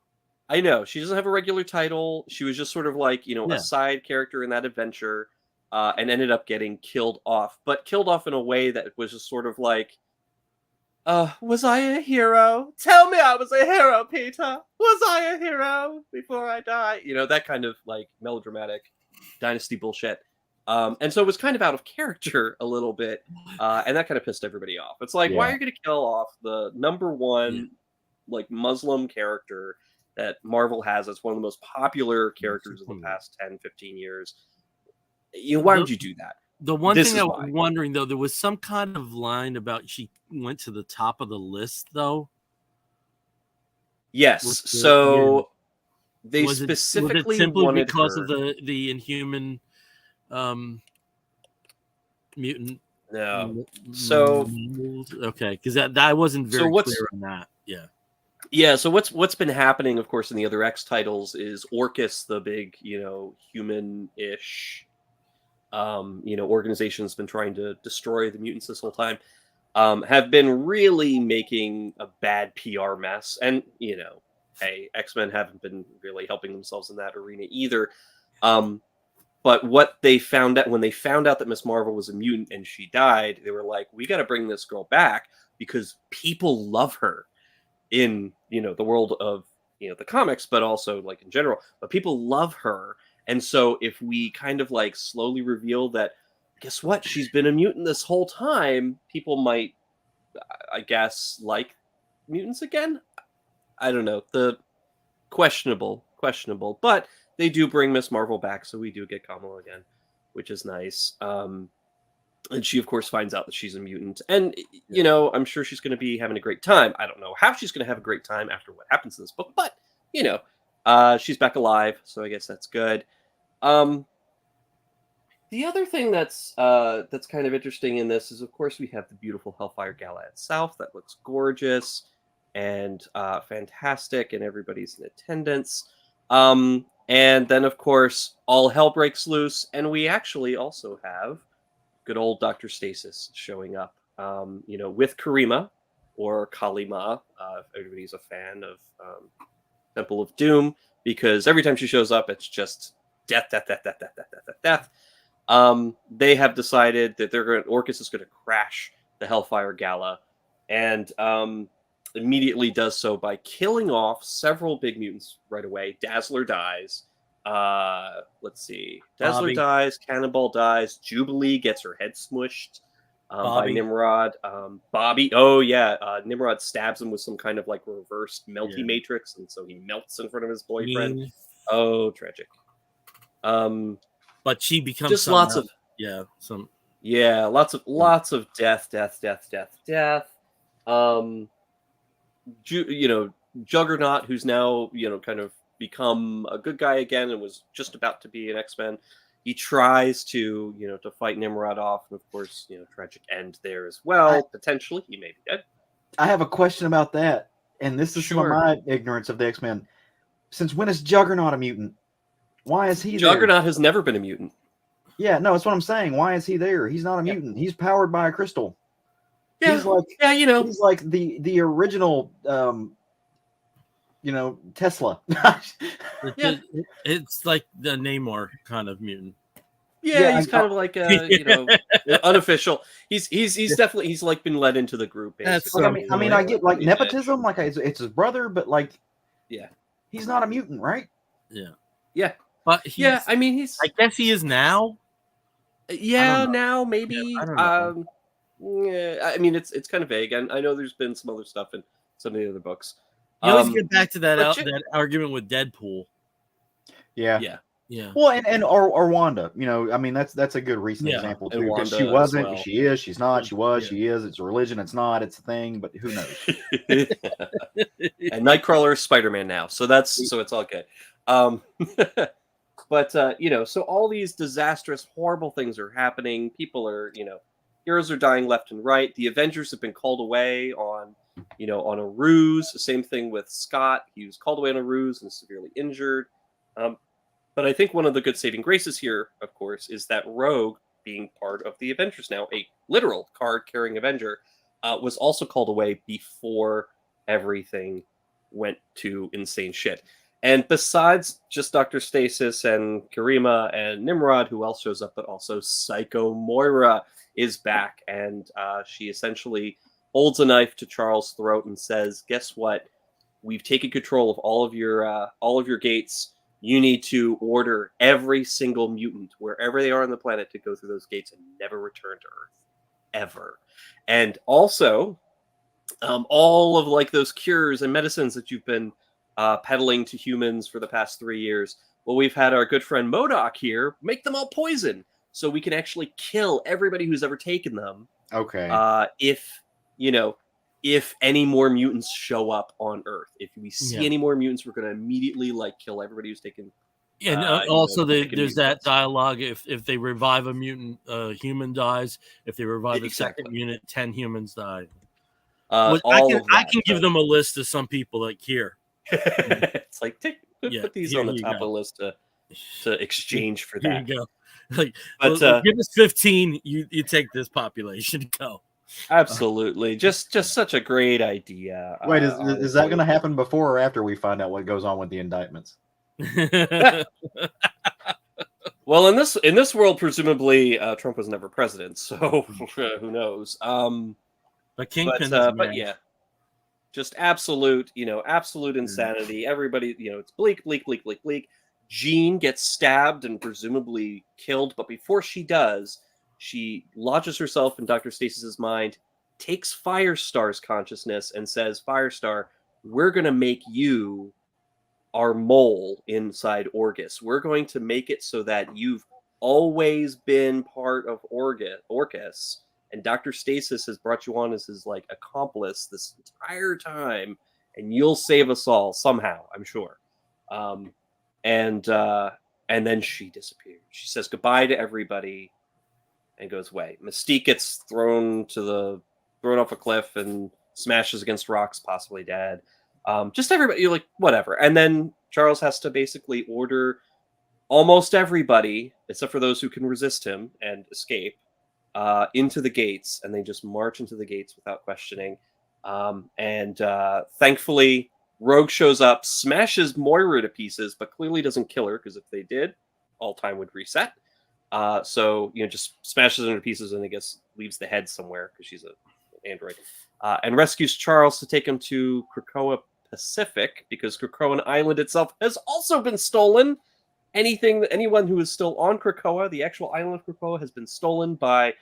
I know she doesn't have a regular title. She was just sort of like a side character in that adventure, and ended up getting killed off. But killed off in a way that was just sort of like, was I a hero? Tell me I was a hero, Peter. Was I a hero before I die? That kind of like melodramatic dynasty bullshit. And so it was kind of out of character a little bit, and that kind of pissed everybody off. It's like, why are you going to kill off the number one like Muslim character that Marvel has as one of the most popular characters of the past 10, 15 years? Why would you do that? The one thing I was wondering, though, there was some kind of line about she went to the top of the list, though. Yes. So they specifically simply wanted because her... of the Inhuman mutant. No. So okay, because that I wasn't very clear on that. Yeah. Yeah, so what's been happening, of course, in the other X titles is Orchis, the big, human-ish, organization that's been trying to destroy the mutants this whole time, have been really making a bad PR mess. And, hey, X-Men haven't been really helping themselves in that arena either. But what they found out when they found out that Miss Marvel was a mutant and she died, they were like, we got to bring this girl back because people love her in, the world of, the comics, but also like in general, but people love her. And so if we kind of like slowly reveal that, guess what? She's been a mutant this whole time. People might, I guess, like mutants again. I don't know. The questionable, but they do bring Miss Marvel back, so we do get Kamala again, which is nice. And she, of course, finds out that she's a mutant. And, I'm sure she's going to be having a great time. I don't know how she's going to have a great time after what happens in this book, but, she's back alive, so I guess that's good. The other thing that's kind of interesting in this is, of course, we have the beautiful Hellfire Gala itself that looks gorgeous and fantastic, and everybody's in attendance. And then, of course, all hell breaks loose, and we actually also have good old Dr. Stasis showing up, with Karima, or Kalima, if everybody's a fan of Temple of Doom, because every time she shows up, it's just death. They have decided that Orchis is going to crash the Hellfire Gala, and immediately does so by killing off several big mutants right away. Dazzler dies. Let's see. Dazzler dies. Cannonball dies. Jubilee gets her head smushed by Nimrod. Bobby. Oh yeah. Nimrod stabs him with some kind of like reversed melty matrix, and so he melts in front of his boyfriend. Oh, tragic. But she becomes just lots of lots of death. Juggernaut, who's now kind of become a good guy again and was just about to be an X-Men. He tries to to fight Nimrod off, and of course tragic end there as well. Potentially he may be dead. I have a question about that, and this is some of my ignorance of the X-Men. Since when is Juggernaut a mutant? Why is he Juggernaut has never been a mutant. Yeah, no, that's what I'm saying. Why is he there? He's not a mutant. He's powered by a crystal. Yeah, he's like, he's like the original Tesla. It's like the Namor kind of mutant. Yeah, he's kind of like unofficial. He's definitely like been led into the group. Basically. I mean, I get like nepotism, like it's his brother, but like, he's not a mutant, right? Yeah, but I mean, he's. I guess he is now. Yeah, now maybe. Yeah, I don't know. Yeah, I mean, it's kind of vague. And I know there's been some other stuff in some of the other books. You always get back to that argument with Deadpool. Yeah. Well, or Wanda. I mean, that's a good recent example too. Because she wasn't, well. She is, she's not. She was, she is. It's a religion. It's not. It's a thing. But who knows? And Nightcrawler is Spider-Man now, so it's all good. But so all these disastrous, horrible things are happening. People are, heroes are dying left and right. The Avengers have been called away on a ruse. Same thing with Scott. He was called away on a ruse and severely injured. But I think one of the good saving graces here, of course, is that Rogue, being part of the Avengers now, a literal card-carrying Avenger, was also called away before everything went to insane shit. And besides just Dr. Stasis and Karima and Nimrod, who else shows up, but also Psycho Moira is back, and she essentially holds a knife to Charles' throat and says, "Guess what? We've taken control of all of your gates. You need to order every single mutant, wherever they are on the planet, to go through those gates and never return to Earth, ever. And also, all of like those cures and medicines that you've been peddling to humans for the past 3 years. Well, we've had our good friend MODOK here make them all poison, so we can actually kill everybody who's ever taken them. Okay. If any more mutants show up on Earth, if we see any more mutants, we're going to immediately like kill everybody who's taken." Yeah, and also there's that dialogue. If they revive a mutant, a human dies. If they revive a second mutant, 10 humans die. I can give them a list of some people like here. It's like put these on the top of the list to exchange for that. Here you go. Like, give us 15. You take this population. Go. Absolutely, just such a great idea. Wait, is that going to happen before or after we find out what goes on with the indictments? Well, in this world, presumably Trump was never president, so who knows? But Kingpin, but yeah, just absolute insanity. Everybody, it's bleak. Jean gets stabbed and presumably killed, but before she does, she lodges herself in Dr. Stasis's mind, takes Firestar's consciousness, and says, "Firestar, we're going to make you our mole inside Orgus. We're going to make it so that you've always been part of Orgus, and Dr. Stasis has brought you on as his like accomplice this entire time, and you'll save us all somehow, I'm sure." And then she disappears. She says goodbye to everybody and goes away. Mystique gets thrown off a cliff and smashes against rocks, possibly dead. Just everybody, you're like, whatever. And then Charles has to basically order almost everybody, except for those who can resist him and escape, into the gates, and they just march into the gates without questioning. Thankfully, Rogue shows up, smashes Moira to pieces, but clearly doesn't kill her, because if they did, all time would reset. So just smashes her to pieces, and I guess leaves the head somewhere because she's an android, and rescues Charles to take him to Krakoa Pacific, because Krakoan Island itself has also been stolen. Anyone who is still on Krakoa, the actual island of Krakoa, has been stolen by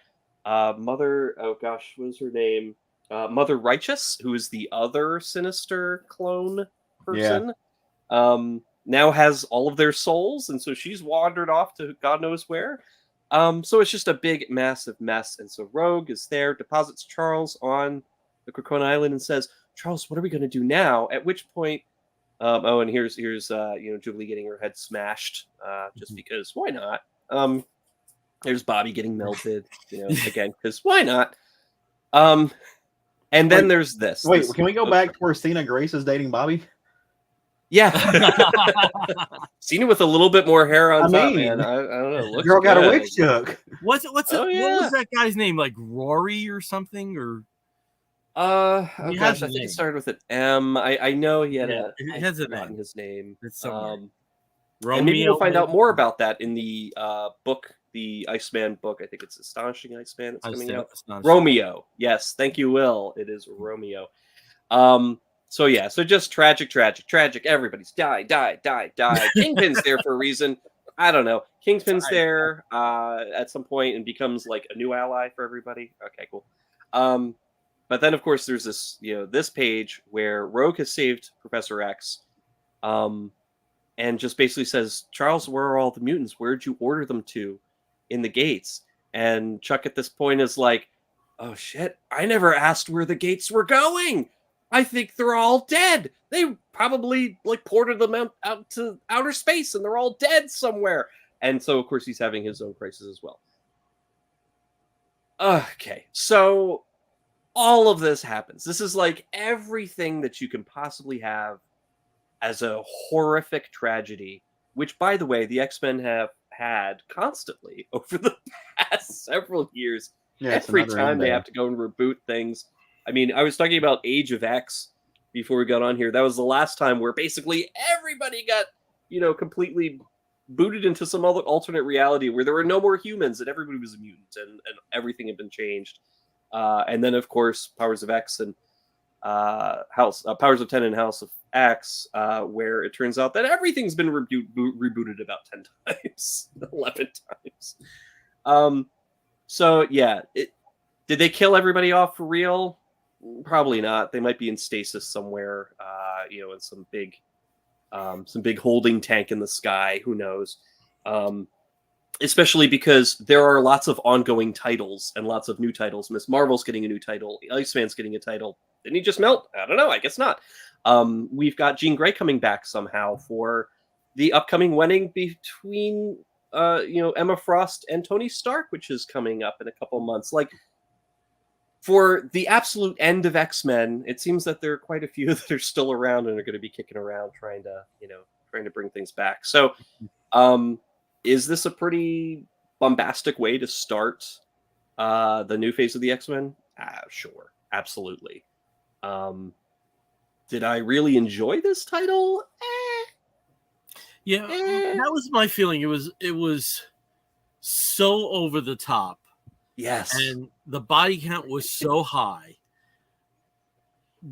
Mother. Oh gosh, what is her name? Mother Righteous, who is the other Sinister clone person. Yeah. Now has all of their souls, and so she's wandered off to God knows where. So it's just a big, massive mess. And so Rogue is there, deposits Charles on the Krakoan Island, and says, "Charles, what are we going to do now?" At which point, and here's Jubilee getting her head smashed, just because why not? There's Bobby getting melted, again, because why not? And then there's this. Wait, can we go back to where Cena Grace is dating Bobby? Yeah. Cena with a little bit more hair on top, man. I don't know. Girl got a wig shook. What was that guy's name? Like Rory or something? Or I think it started with an M. I know he had he has a name. His name. It's somewhere. And maybe we'll find out more about that in the book, the Iceman book. I think it's Astonishing Iceman. It's coming out. Romeo. Yes, thank you, Will. It is Romeo. So just tragic. Everybody's die. Kingpin's there for a reason. I don't know. Kingpin's there at some point and becomes like a new ally for everybody. Okay, cool. But then, of course, there's this, this page where Rogue has saved Professor X, and just basically says, "Charles, where are all the mutants? Where'd you order them to in the gates?" And Chuck at this point is like, "Oh shit, I never asked where the gates were going. I think they're all dead. They probably ported them out to outer space, and they're all dead somewhere." And so, of course, he's having his own crisis as well. Okay, so all of this happens. This is like everything that you can possibly have as a horrific tragedy which, by the way, the X-Men have had constantly over the past several years. Yeah, every time they have to go and reboot things. I mean, I was talking about Age of X before we got on here. That was the last time where basically everybody got, completely booted into some other alternate reality where there were no more humans and everybody was a mutant and everything had been changed. And then, of course, Powers of X and Powers of 10 and House of X, where it turns out that everything's been rebooted about 10 times, 11 times. So yeah, did they kill everybody off for real? Probably not. They might be in stasis somewhere, in some big holding tank in the sky. Who knows? Especially because there are lots of ongoing titles and lots of new titles. Miss Marvel's getting a new title. Iceman's getting a title. Didn't he just melt? I don't know. I guess not. We've got Jean Grey coming back somehow for the upcoming wedding between Emma Frost and Tony Stark, which is coming up in a couple months. Like, for the absolute end of X-Men, it seems that there are quite a few that are still around and are going to be kicking around trying to bring things back. So, is this a pretty bombastic way to start the new phase of the X-Men? Sure, absolutely. Did I really enjoy this title? Yeah, that was my feeling. It was so over the top. Yes. And the body count was so high.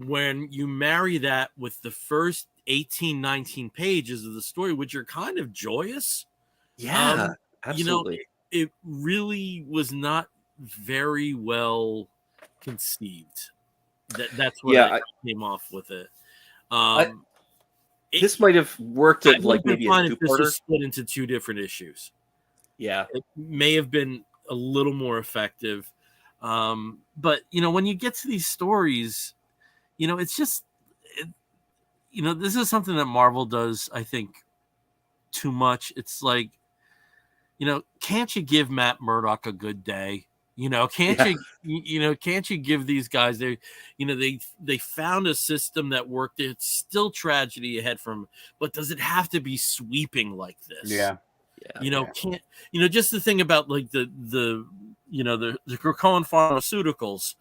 When you marry that with the first 18, 19 pages of the story, which are kind of joyous. Yeah, absolutely. It really was not very well conceived. That's what I came off with it. This might have worked at like maybe a two-parter. This was split into two different issues. Yeah, it may have been a little more effective, but when you get to these stories, it's just, this is something that Marvel does, I think, too much. It's like, can't you give Matt Murdock a good day? Can't you give these guys they found a system that worked. It's still tragedy ahead from, but does it have to be sweeping like this? Yeah. Can't just the thing about like the Krakoan pharmaceuticals.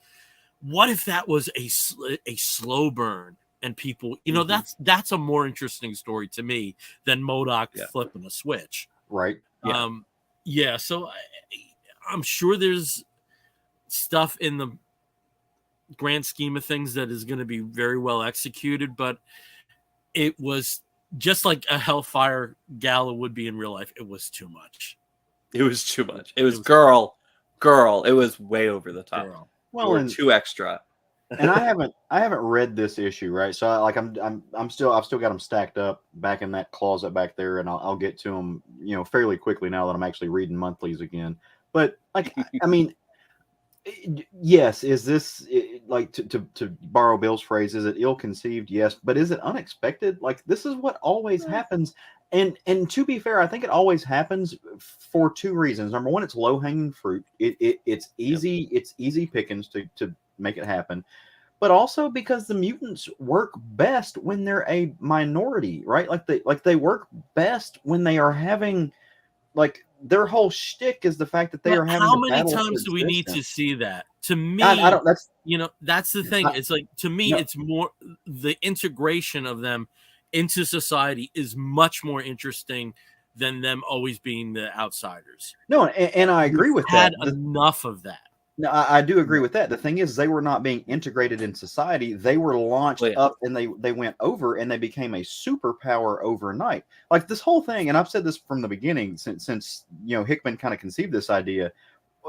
What if that was a slow burn and people, that's a more interesting story to me than MODOK flipping a switch. Right. Yeah. So I'm sure there's stuff in the grand scheme of things that is going to be very well executed, but it was just like a Hellfire Gala would be in real life. It was too much. It was too much. It was girl. It was way over the top. Girl. Well, and too extra. And I haven't read this issue, right? So I've still got them stacked up back in that closet back there, and I'll get to them, fairly quickly now that I'm actually reading monthlies again. But like, I mean, yes, is this like to borrow Bill's phrase? Is it ill-conceived? Yes, but is it unexpected? Like, this is what always happens. And to be fair, I think it always happens for two reasons. Number one, it's low-hanging fruit. It's easy. It's easy pickings to make it happen, but also because the mutants work best when they're a minority, right? Like they work best when they are having, like, their whole shtick is the fact that they are having. How many times do we need to see that? To me, I don't. That's the thing. It's like, to me, it's more the integration of them into society is much more interesting than them always being the outsiders. No, and I agree with that. Had enough of that. No, I do agree with that. The thing is, they were not being integrated in society. They were launched up, and they went over, and they became a superpower overnight. Like this whole thing, and I've said this from the beginning, since Hickman kind of conceived this idea.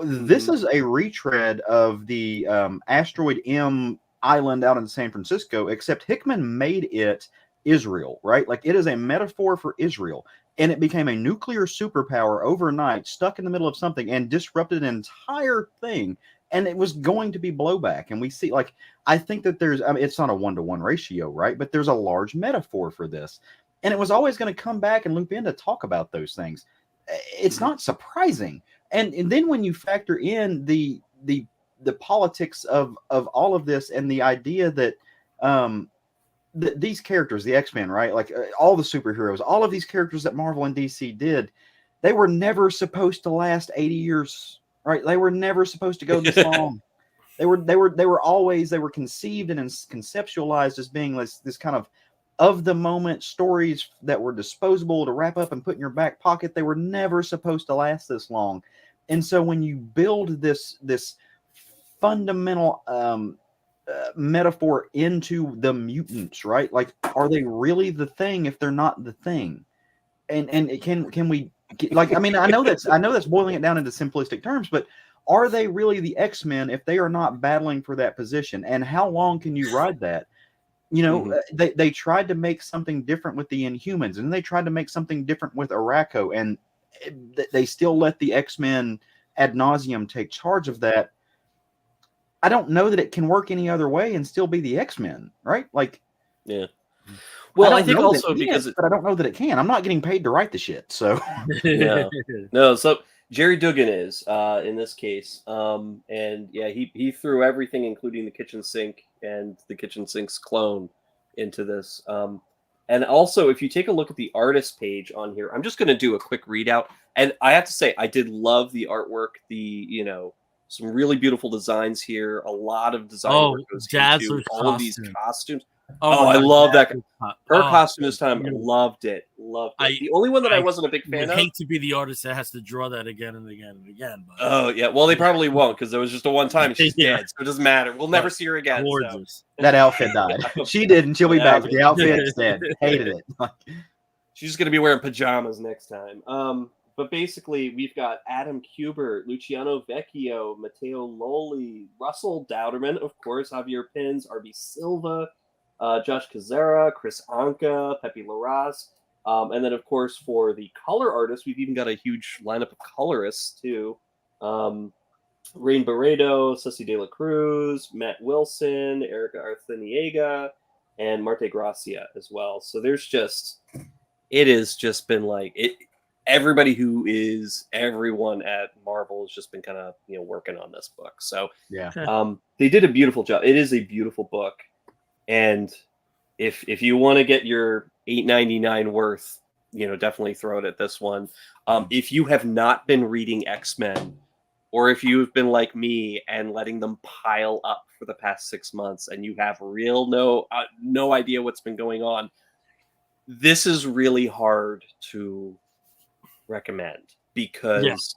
This is a retread of the Asteroid M island out in San Francisco, except Hickman made it Israel, right? Like, it is a metaphor for Israel. And it became a nuclear superpower overnight, stuck in the middle of something, and disrupted an entire thing. And it was going to be blowback. And we see, like, I think that there's, I mean, it's not a 1-to-1 ratio, right? But there's a large metaphor for this. And it was always going to come back and loop in to talk about those things. It's not surprising. And then when you factor in the politics of all of this, and the idea that, these characters, the X-Men, right? Like all the superheroes, all of these characters that Marvel and DC did, they were never supposed to last 80 years, right? They were never supposed to go this long. They were always conceived and conceptualized as being this kind of the moment stories that were disposable to wrap up and put in your back pocket. They were never supposed to last this long. And so when you build this fundamental metaphor into the mutants, right? Like, are they really the thing if they're not the thing? And can we like? I mean, I know that's boiling it down into simplistic terms, but are they really the X-Men if they are not battling for that position? And how long can you ride that? You know, they tried to make something different with the Inhumans, and they tried to make something different with Arakko, and they still let the X-Men ad nauseum take charge of that. I don't know that it can work any other way and still be the X-Men, right? Like, yeah. Well, I think also because but I don't know that it can. I'm not getting paid to write the shit, so no. So Jerry Dugan is in this case, and yeah, he threw everything, including the kitchen sink and the kitchen sink's clone, into this. And also, if you take a look at the artist page on here, I'm just going to do a quick readout. And I have to say, I did love the artwork. Some really beautiful designs here. A lot of design work goes into all of these costumes. Oh, I love that. Her costume this time, loved it. The only one that I wasn't a big fan of. I hate to be the artist that has to draw that again and again and again. But... Oh, yeah. Well, they probably won't because there was just a one time. She's dead, so it doesn't matter. We'll never see her again. So. That outfit died. She did, and she'll be back. The outfit's dead. Hated it. She's just going to be wearing pajamas next time. But basically, we've got Adam Kubert, Luciano Vecchio, Matteo Loli, Russell Dowderman, of course, Javier Pins, RB Silva, Josh Kazera, Chris Anka, Pepe Larraz. And then, of course, for the color artists, we've even got a huge lineup of colorists, too. Rain Barredo, Ceci De La Cruz, Matt Wilson, Erica Arciniega, and Marte Gracia as well. So it has just been like it. Everybody who is everyone at Marvel has just been kind of working on this book. So yeah, they did a beautiful job. It is a beautiful book, and if you want to get your $8.99 worth, definitely throw it at this one. If you have not been reading X-Men, or if you've been like me and letting them pile up for the past 6 months, and you have no idea what's been going on, this is really hard to recommend because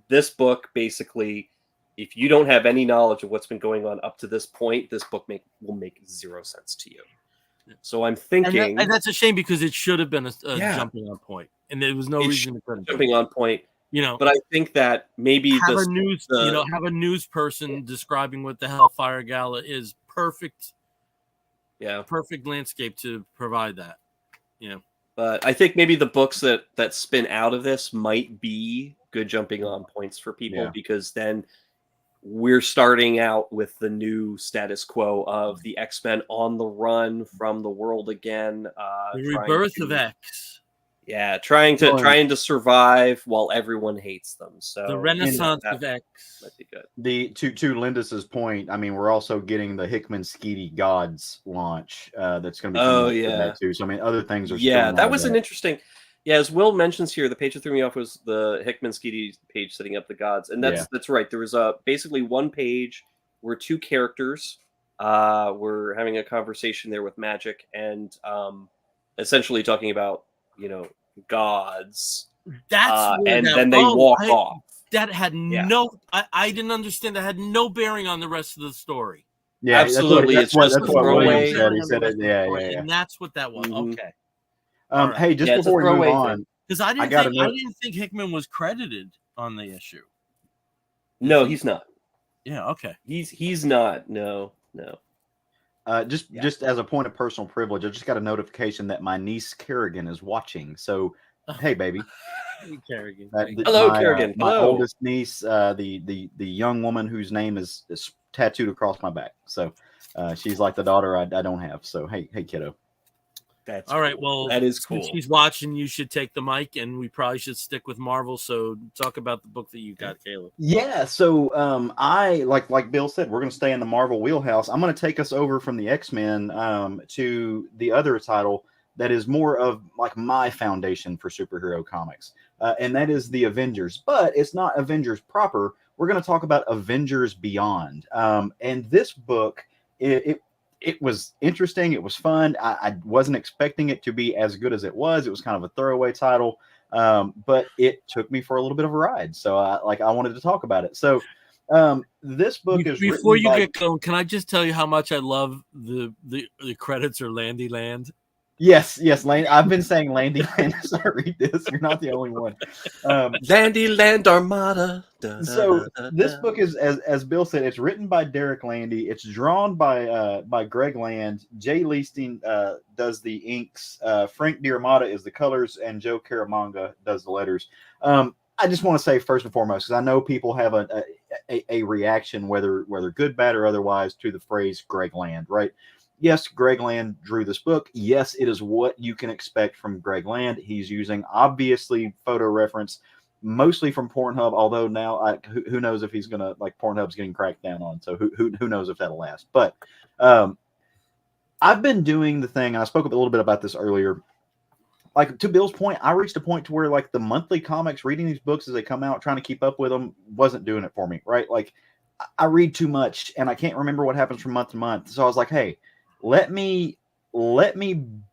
this book basically, if you don't have any knowledge of what's been going on up to this point, this book will make zero sense to you. So I'm thinking, and that's a shame because it should have been a jumping on point, and there was no reason to put jumping on point. But I think that maybe have a news person describing what the Hellfire Gala is. Perfect landscape to provide that. But I think maybe the books that spin out of this might be good jumping on points for people because then we're starting out with the new status quo of the X-Men on the run from the world again. The rebirth of X. Yeah, trying to survive while everyone hates them. So the renaissance of X might be good. To Lindis's point, I mean, we're also getting the Hickman Skeety Gods launch that's going to be coming that too. So I mean, other things are that was an interesting. Yeah, as Will mentions here, the page that threw me off was the Hickman Skeety page setting up the gods, and that's right. There was basically one page where two characters were having a conversation there with magic and essentially talking about gods. That's then they walk off. That had I didn't understand. That had no bearing on the rest of the story. Yeah, absolutely. That's what William said. He said it. And that's what that was. Mm-hmm. Okay. Right. Hey, just before we move on, because I didn't think Hickman was credited on the issue. No, he's not. Yeah. Okay. He's not. No. Just as a point of personal privilege, I just got a notification that my niece Kerrigan is watching. So, hey, baby. Hey, Kerrigan. Hello, Kerrigan. My oldest niece, the young woman whose name is tattooed across my back. So, she's like the daughter I don't have. So, hey, kiddo. That's all right. cool. Well, that is cool. Since she's watching, you should take the mic, and we probably should stick with Marvel. So talk about the book that you got, Caleb. Yeah. So I like Bill said, we're going to stay in the Marvel wheelhouse. I'm going to take us over from the X-Men to the other title that is more of like my foundation for superhero comics, and that is the Avengers. But it's not Avengers proper. We're going to talk about Avengers Beyond. And this book, it was interesting. It was fun. I wasn't expecting it to be as good as it was. It was kind of a throwaway title, but it took me for a little bit of a ride. So I wanted to talk about it. So this book is before you by... get going. Can I just tell you how much I love the credits are Landy Land? Yes, Land. I've been saying Landy Land as I read this. You're not the only one. Landy Land Armada. So this book is, as Bill said, it's written by Derek Landy. It's drawn by Greg Land. Jay Leasting does the inks. Frank D'Armata is the colors, and Joe Caramagna does the letters. I just want to say first and foremost, because I know people have a reaction, whether good, bad, or otherwise, to the phrase Greg Land, right? Yes, Greg Land drew this book. Yes, it is what you can expect from Greg Land. He's using, obviously, photo reference, mostly from Pornhub, although now who knows if he's going to, like, Pornhub's getting cracked down on, so who knows if that'll last. But I've been doing the thing, and I spoke a little bit about this earlier. Like, to Bill's point, I reached a point to where, like, the monthly comics, reading these books as they come out, trying to keep up with them, wasn't doing it for me, right? Like, I read too much, and I can't remember what happens from month to month. So I was like, hey, let me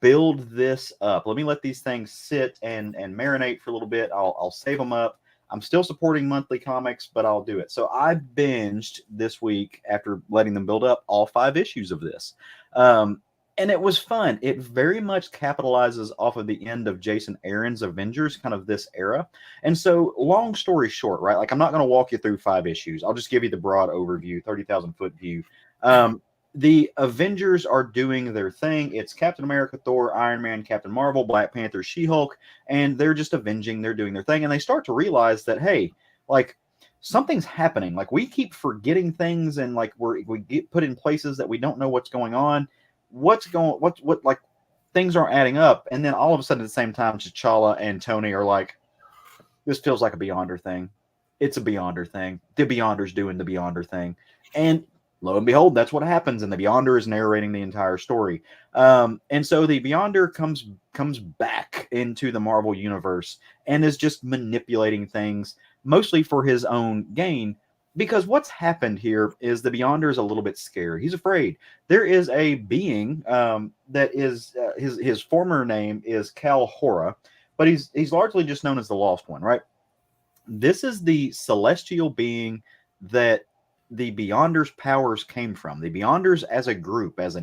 build this up. Let me let these things sit and marinate for a little bit. I'll save them up. I'm still supporting monthly comics, but I'll do it. So I binged this week, after letting them build up, all 5 issues of this. And it was fun. It very much capitalizes off of the end of Jason Aaron's Avengers, kind of this era. And so, long story short, right? Like, I'm not going to walk you through 5 issues. I'll just give you the broad overview, 30,000 foot view. The Avengers are doing their thing. It's Captain America, Thor, Iron Man, Captain Marvel, Black Panther, She-Hulk, and they're just avenging. They're doing their thing. And they start to realize that, hey, like, something's happening. Like, we keep forgetting things, and like we get put in places that we don't know what's going on. What like, things aren't adding up. And then all of a sudden, at the same time, T'Challa and Tony are like, this feels like a Beyonder thing. It's a Beyonder thing. The Beyonder's doing the Beyonder thing. And lo and behold, that's what happens, and the Beyonder is narrating the entire story. And so the Beyonder comes back into the Marvel universe and is just manipulating things, mostly for his own gain. Because what's happened here is the Beyonder is a little bit scared. He's afraid. There is a being that is his former name is Kal Hora, but he's largely just known as the Lost One, right? This is the celestial being that the Beyonders' powers came from. The Beyonders, as a group, as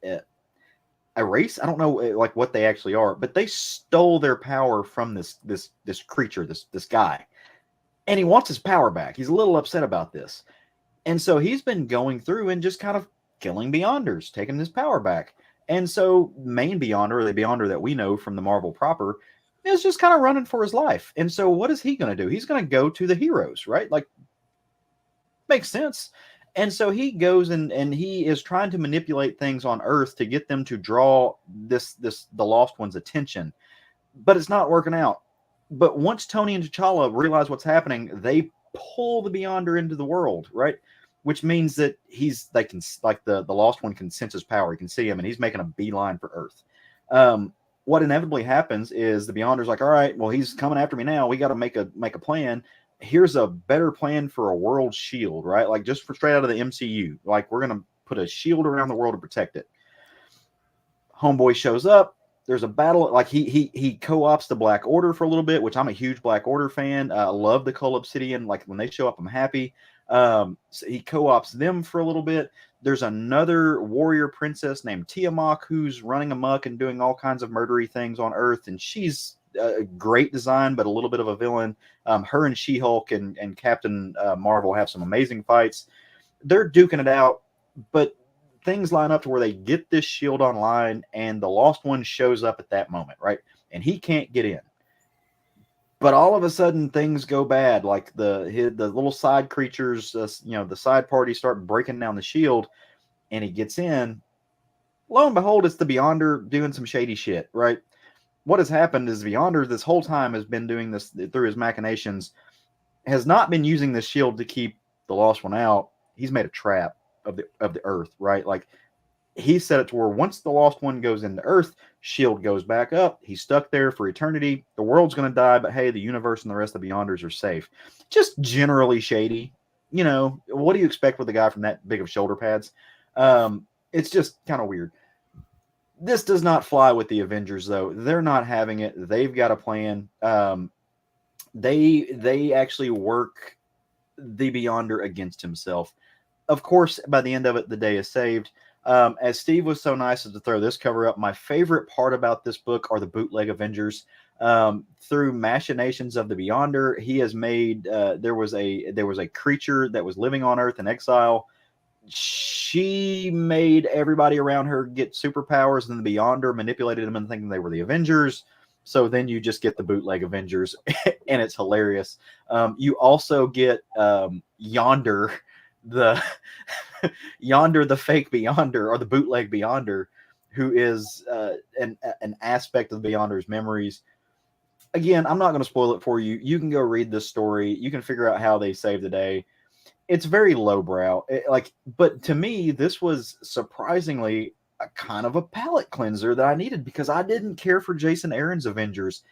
a race, I don't know like what they actually are, but they stole their power from this creature, this guy, and he wants his power back. He's a little upset about this, and so he's been going through and just kind of killing Beyonders, taking his power back. And so main Beyonder, or the Beyonder that we know from the Marvel proper, is just kind of running for his life. And so what is he going to do? He's going to go to the heroes, right? Like, makes sense. And so he goes and he is trying to manipulate things on Earth to get them to draw the Lost One's attention, but it's not working out. But once Tony and T'Challa realize what's happening, they pull the Beyonder into the world, right? Which means that they can, like, the Lost One can sense his power. He can see him, and he's making a beeline for Earth. What inevitably happens is the Beyonder's like, all right, well, he's coming after me now. We got to make a plan. Here's a better plan for a world shield, right? Like, just for straight out of the MCU. Like, we're going to put a shield around the world to protect it. Homeboy shows up. There's a battle. Like, he co-ops the Black Order for a little bit, which I'm a huge Black Order fan. I love the Cull Obsidian. Like, when they show up, I'm happy. So he co-ops them for a little bit. There's another warrior princess named Tiamat who's running amok and doing all kinds of murdery things on Earth, and she's a great design, but a little bit of a villain. Her and She-Hulk and Captain Marvel have some amazing fights. They're duking it out, but things line up to where they get this shield online, and the Lost One shows up at that moment, right? And he can't get in. But all of a sudden, things go bad. Like, the little side creatures, the side party start breaking down the shield, and he gets in, Lo and behold, it's the Beyonder doing some shady shit, right? What has happened is Beyonder this whole time has been doing this through his machinations, has not been using the shield to keep the Lost One out. He's made a trap of the Earth, right? Like he set it to where once the Lost One goes into Earth, shield goes back up. He's stuck there for eternity. The world's going to die, but hey, the universe and the rest of the Beyonders are safe. Just generally shady. You know, what do you expect with a guy from that big of shoulder pads? It's just kind of weird. This does not fly with the Avengers, though. They're not having it. They've got a plan. They actually work the Beyonder against himself. Of course, by the end of it, the day is saved. As Steve was so nice as to throw this cover up, my favorite part about this book are the bootleg Avengers. Through machinations of the Beyonder, he has made there was a creature that was living on Earth in exile. She made everybody around her get superpowers, and the Beyonder manipulated them into thinking they were the Avengers. So then you just get the bootleg Avengers, and it's hilarious. You also get Yonder, the fake Beyonder, or the bootleg Beyonder, who is an aspect of the Beyonder's memories. Again, I'm not going to spoil it for you. You can go read this story. You can figure out how they save the day. It's very lowbrow. But to me, this was surprisingly a kind of a palate cleanser that I needed, because I didn't care for Jason Aaron's Avengers.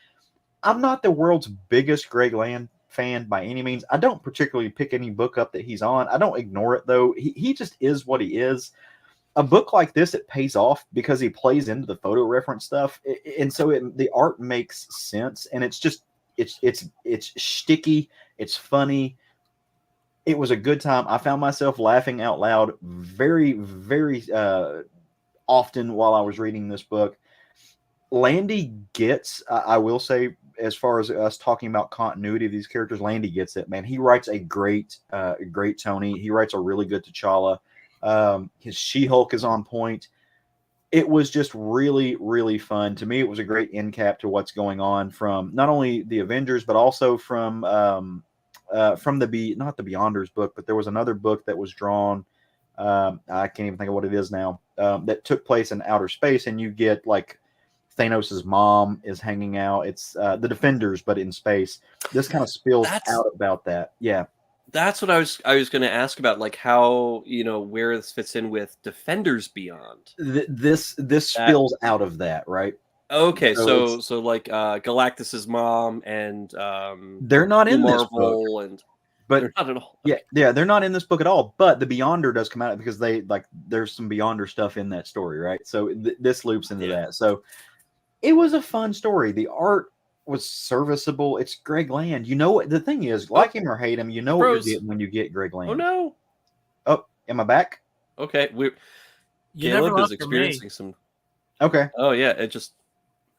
I'm not the world's biggest Greg Land fan by any means. I don't particularly pick any book up that he's on. I don't ignore it, though. He just is what he is. A book like this, it pays off because he plays into the photo reference stuff, and so the art makes sense, and it's just it's shticky, it's funny. It was a good time. I found myself laughing out loud very, very often while I was reading this book. Landy gets, I will say, as far as us talking about continuity of these characters, Landy gets it, man. He writes a great Tony. He writes a really good T'Challa. His She-Hulk is on point. It was just really, really fun. To me, it was a great end cap to what's going on from not only the Avengers, but also from not the Beyonders book, but there was another book that was drawn. I can't even think of what it is now. That took place in outer space, and you get like Thanos' mom is hanging out. It's the Defenders, but in space. This kind of spills out about that. Yeah, that's what I was going to ask about, like how, where this fits in with Defenders Beyond. This spills out of that, right? Okay, so like Galactus's mom and they're not in this book, but they're not at all. Yeah, they're not in this book at all. But the Beyonder does come out because there's some Beyonder stuff in that story, right? So this loops into that. So it was a fun story. The art was serviceable. It's Greg Land. You know what the thing is, like him or hate him, you know what you're getting when you get Greg Land. Oh no! Oh, am I back? Okay, Caleb is experiencing some. Okay. Oh yeah, it just.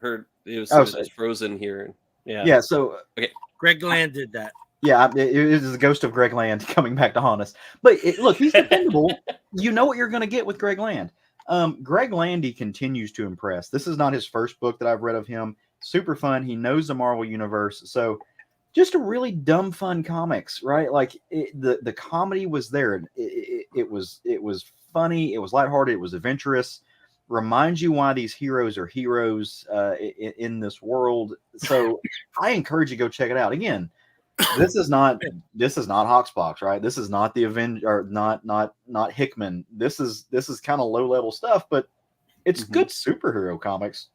It was just frozen here. Yeah. So okay, Greg Land did that. Yeah, it is the ghost of Greg Land coming back to haunt us. But look, he's dependable. You know what you're going to get with Greg Land. Greg Landy continues to impress. This is not his first book that I've read of him. Super fun. He knows the Marvel universe. So just a really dumb fun comics, right? Like the comedy was there. It was funny. It was lighthearted. It was adventurous. Reminds you why these heroes are heroes in this world. So I encourage you to go check it out. Again, this is not Hawksbox, right? This is not the Avenger, or not Hickman. This is kind of low level stuff, but it's good superhero comics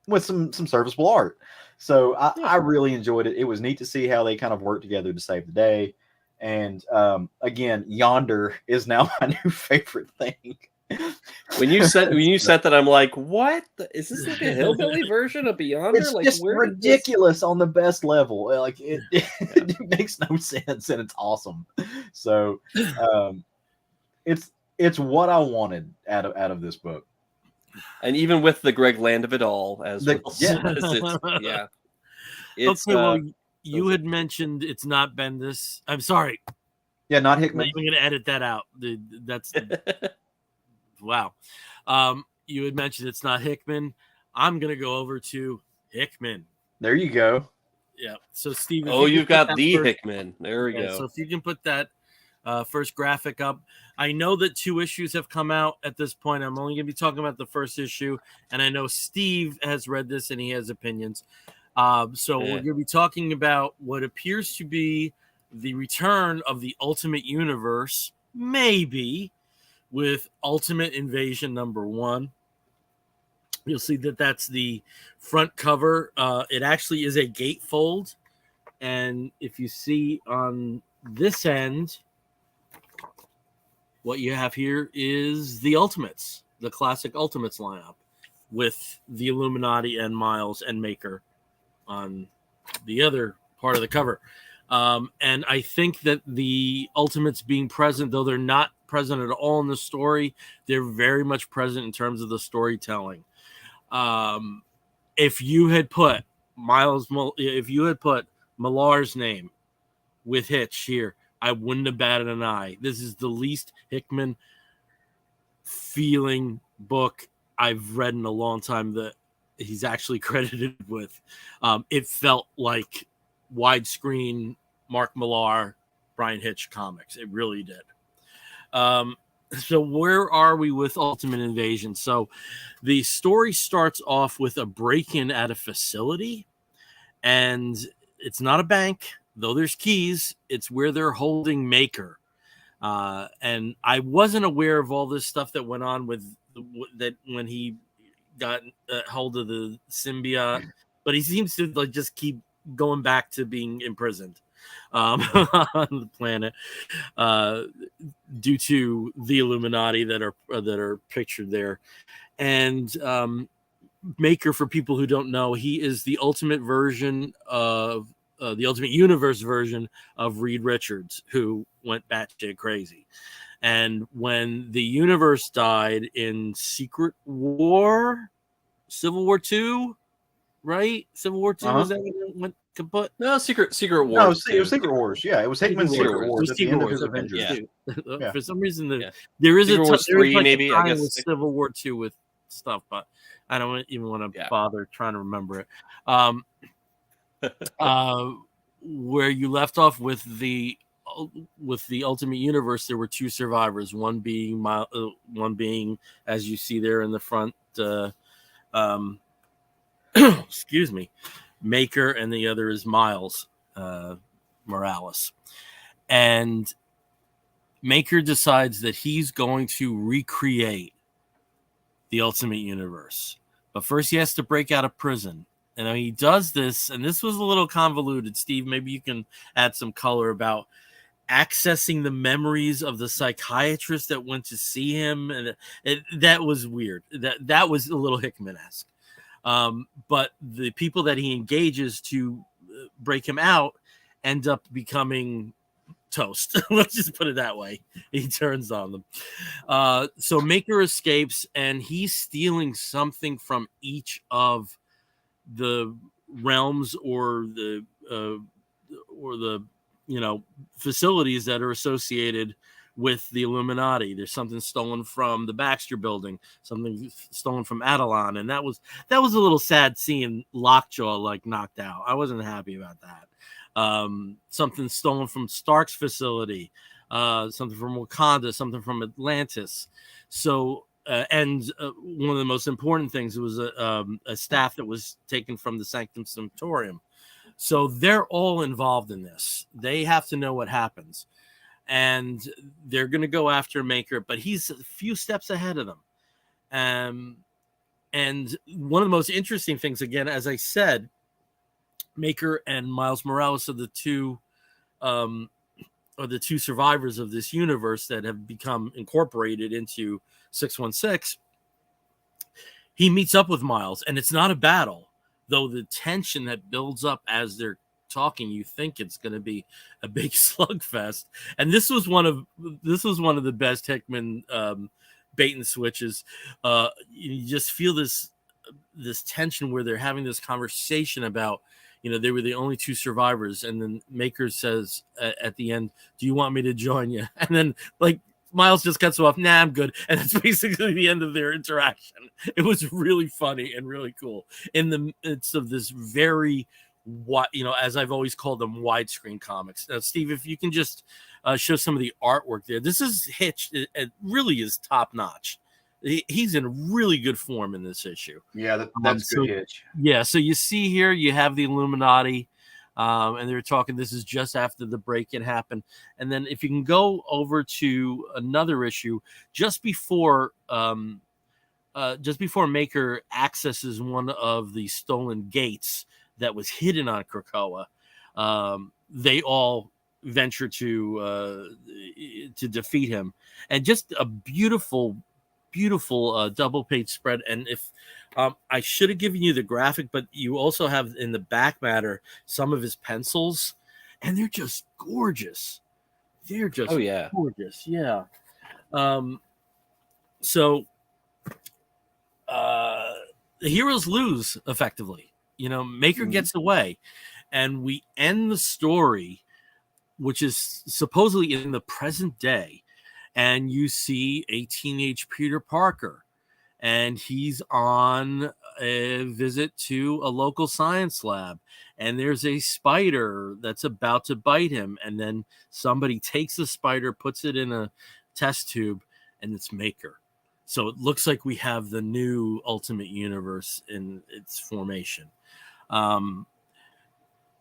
with some serviceable art. So I really enjoyed it. It was neat to see how they kind of worked together to save the day. And again, Yonder is now my new favorite thing. When you said that, I'm like, what? Is this like a hillbilly version of Beyonder? It's like, just ridiculous on the best level. Like it makes no sense, and it's awesome. So it's what I wanted out of this book. And even with the Greg Land of it all, as well. Yeah. Okay, well, you had mentioned it's not Bendis. I'm sorry. Yeah, not Hickman. I'm going to edit that out. That's wow. You had mentioned it's not Hickman. I'm going to go over to Hickman. There you go. Yeah. So, Steve. You've got the first, Hickman. There we go. So if you can put that first graphic up. I know that 2 issues have come out at this point. I'm only going to be talking about the first issue, and I know Steve has read this and he has opinions. So we're going to be talking about what appears to be the return of the Ultimate Universe, maybe, with Ultimate Invasion #1. You'll see that that's the front cover. It actually is a gatefold. And if you see on this end, what you have here is the Ultimates, the classic Ultimates lineup, with the Illuminati and Miles and Maker on the other part of the cover. And I think that the Ultimates being present, though they're not present at all in the story, they're very much present in terms of the storytelling. If you had put Millar's name with Hitch here, I wouldn't have batted an eye. This is the least Hickman feeling book I've read in a long time that he's actually credited with. It felt like widescreen Mark Millar, Brian Hitch comics. It really did. So where are we with Ultimate Invasion? So the story starts off with a break-in at a facility, and it's not a bank, though there's keys. It's where they're holding Maker. And I wasn't aware of all this stuff that went on with that when he got hold of the symbiote, but he seems to like just keep going back to being imprisoned on the planet due to the Illuminati that are pictured there. And Maker, for people who don't know, he is the ultimate version of the Ultimate Universe version of Reed Richards, who went batshit crazy. And when the universe died in Civil War II, right? Civil War II, was that when it went kaput? No, Secret Wars. No, it was Secret Wars. Yeah, it was Hickman's Secret Wars at the end of his Avengers. Yeah. For some reason, there is Secret Wars 3, like maybe. I guess with Civil War II with stuff, but I don't even want to bother trying to remember it. Where you left off with the Ultimate Universe, there were 2 survivors. One being as you see there in the front, excuse me, Maker, and the other is Miles Morales. And Maker decides that he's going to recreate the Ultimate Universe, but first he has to break out of prison. And he does this, and this was a little convoluted. Steve, maybe you can add some color about accessing the memories of the psychiatrist that went to see him, and that was weird. That was a little Hickman-esque. But the people that he engages to break him out end up becoming toast. Let's just put it that way. He turns on them. So Maker escapes, and he's stealing something from each of the realms or the facilities that are associated with the Illuminati. There's something stolen from the Baxter Building, something stolen from Adelon, and that was a little sad seeing Lockjaw like knocked out. I wasn't happy about that. Something stolen from Stark's facility, something from Wakanda, something from Atlantis. So and one of the most important things was a staff that was taken from the Sanctum Sanctorum. So they're all involved in this. They have to know what happens. And they're going to go after Maker, but he's a few steps ahead of them. And one of the most interesting things, again, as I said, Maker and Miles Morales are the two survivors of this universe that have become incorporated into 616. He meets up with Miles, and it's not a battle, though the tension that builds up as they're talking, you think it's going to be a big slugfest. And this was one of the best Hickman bait and switches. You just feel this tension where they're having this conversation about, they were the only 2 survivors, and then Maker says at the end, "Do you want me to join you?" And then Miles just cuts off, "Nah, I'm good." And that's basically the end of their interaction. It was really funny and really cool in the midst of this very what, as I've always called them, widescreen comics. Now, Steve, if you can just show some of the artwork there. This is Hitch. It really is top notch. He's in really good form in this issue. Yeah, that's good Hitch. Yeah, so you see here, you have the Illuminati, and they're talking. This is just after the break-in happened, and then if you can go over to another issue, just before Maker accesses one of the stolen gates that was hidden on Krakoa, they all venture to defeat him, and just a beautiful double page spread. And if I should have given you the graphic, but you also have in the back matter some of his pencils, and they're just gorgeous. They're just gorgeous. Yeah. So the heroes lose effectively. Maker gets away, and we end the story, which is supposedly in the present day, and you see a teenage Peter Parker, and he's on a visit to a local science lab, and there's a spider that's about to bite him, and then somebody takes the spider, puts it in a test tube, and it's Maker. So it looks like we have the new Ultimate Universe in its formation.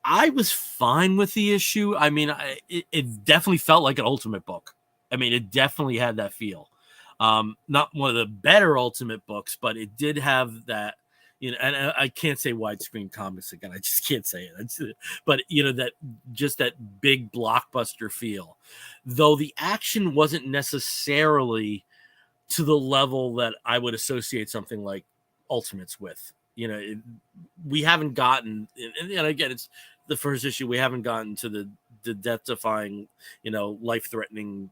I was fine with the issue. I mean, it definitely felt like an Ultimate book. I mean, it definitely had that feel. Not one of the better Ultimate books, but it did have that, and I can't say widescreen comics again. I just can't say it. But, that big blockbuster feel. Though the action wasn't necessarily to the level that I would associate something like Ultimates with. We haven't gotten, and again, it's the first issue. We haven't gotten to the death-defying, life-threatening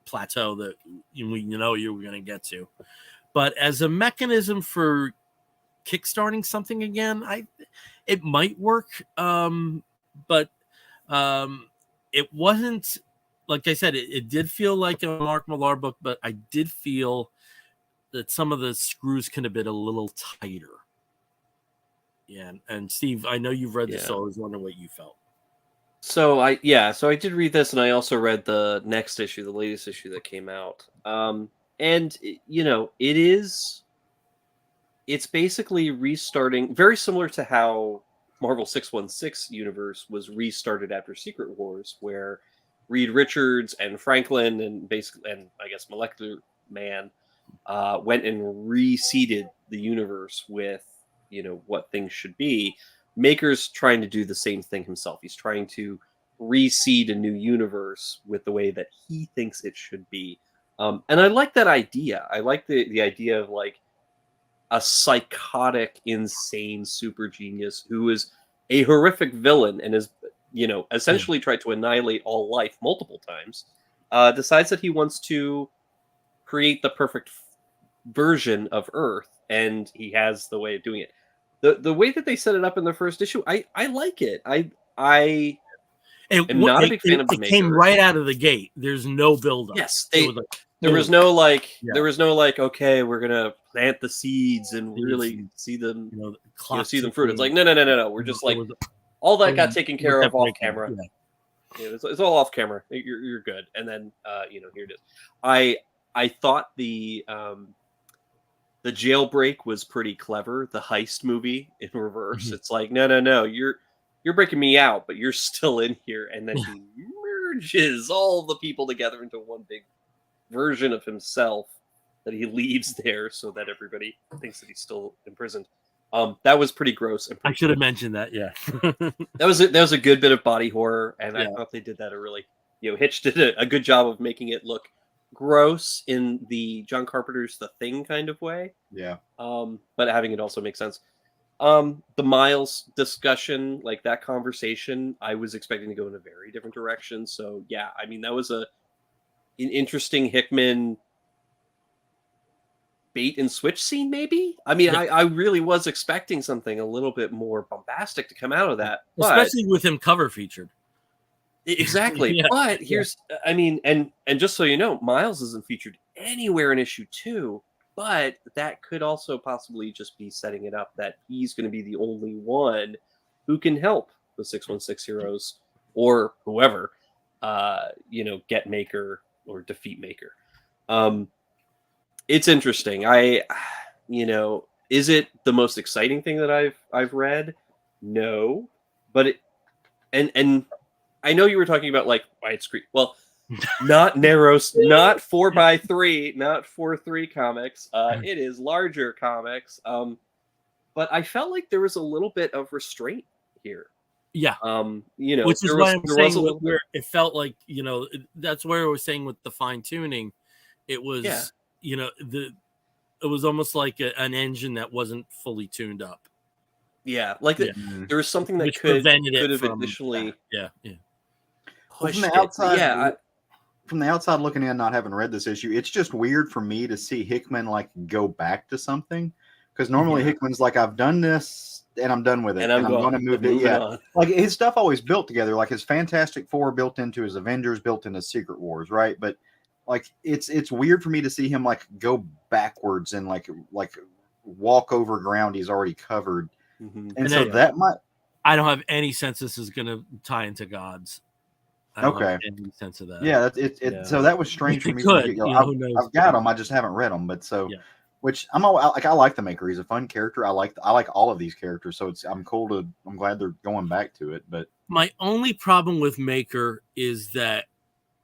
plateau that you were going to get to. But as a mechanism for kickstarting something again, it might work. But it wasn't, like I said, it did feel like a Mark Millar book, but I did feel that some of the screws could have been a little tighter. Yeah, and Steve, I know you've read this, so I was wondering what you felt. So I did read this, and I also read the next issue, the latest issue that came out. And it's basically restarting, very similar to how Marvel 616 universe was restarted after Secret Wars, where Reed Richards and Franklin and I guess Molecular Man went and reseeded the universe with what things should be. Maker's trying to do the same thing himself. He's trying to reseed a new universe with the way that he thinks it should be. And I like that idea. I like the idea of like a psychotic, insane super genius who is a horrific villain and is, essentially tried to annihilate all life multiple times, decides that he wants to create the perfect version of Earth, and he has the way of doing it. The way that they set it up in the first issue, I like it. I am not a big fan of the Maker. It came right out of the gate. There's no build-up. Yes, there was no okay, we're gonna plant the seeds and really see them, see them fruit. It's like no. We're just like all that got taken care of off camera. Yeah, it's all off camera. You're good. And then here it is. I thought the jailbreak was pretty clever. The heist movie in reverse. Mm-hmm. It's like no, you're breaking me out, but you're still in here. And then he merges all the people together into one big version of himself that he leaves there, so that everybody thinks that he's still imprisoned. That was pretty gross. And I should have mentioned that. Yeah, that was a good bit of body horror, and I thought they did that Hitch did a good job of making it look gross in the John Carpenter's The Thing kind of way. Yeah. But having it also make sense. The Miles discussion, like that conversation, I was expecting to go in a very different direction. So yeah, I mean that was an interesting Hickman bait and switch scene, maybe. I mean, I really was expecting something a little bit more bombastic to come out of that, especially with him cover featured. Exactly. Yeah. But here's, I mean, and just so you know, Miles isn't featured anywhere in issue 2, but that could also possibly just be setting it up that he's going to be the only one who can help the 616 heroes or whoever, get Maker or defeat Maker. It's interesting. Is it the most exciting thing that I've read? No, but and I know you were talking about like widescreen. Well, not narrow, not 4x3, not 4:3 comics. It is larger comics. But I felt like there was a little bit of restraint here. Yeah. Which is why I'm saying where it felt like, that's where I was saying with the fine tuning, it was, it was almost like an engine that wasn't fully tuned up. Yeah, like there was something that could have additionally pushed from the outside. From the outside looking in, not having read this issue, it's just weird for me to see Hickman like go back to something, because normally Hickman's like, I've done this and I'm done with it, and I'm going to move it. Yeah, on. Like his stuff always built together, like his Fantastic Four built into his Avengers, built into Secret Wars, right? But like it's weird for me to see him like go backwards and like walk over ground he's already covered. And so that might. I don't have any sense this is going to tie into Gods. I don't have any sense of that. Yeah, so that was strange for me. I've got them, I just haven't read them. But which I like the Maker. He's a fun character. I like all of these characters. So I'm glad they're going back to it. But my only problem with Maker is that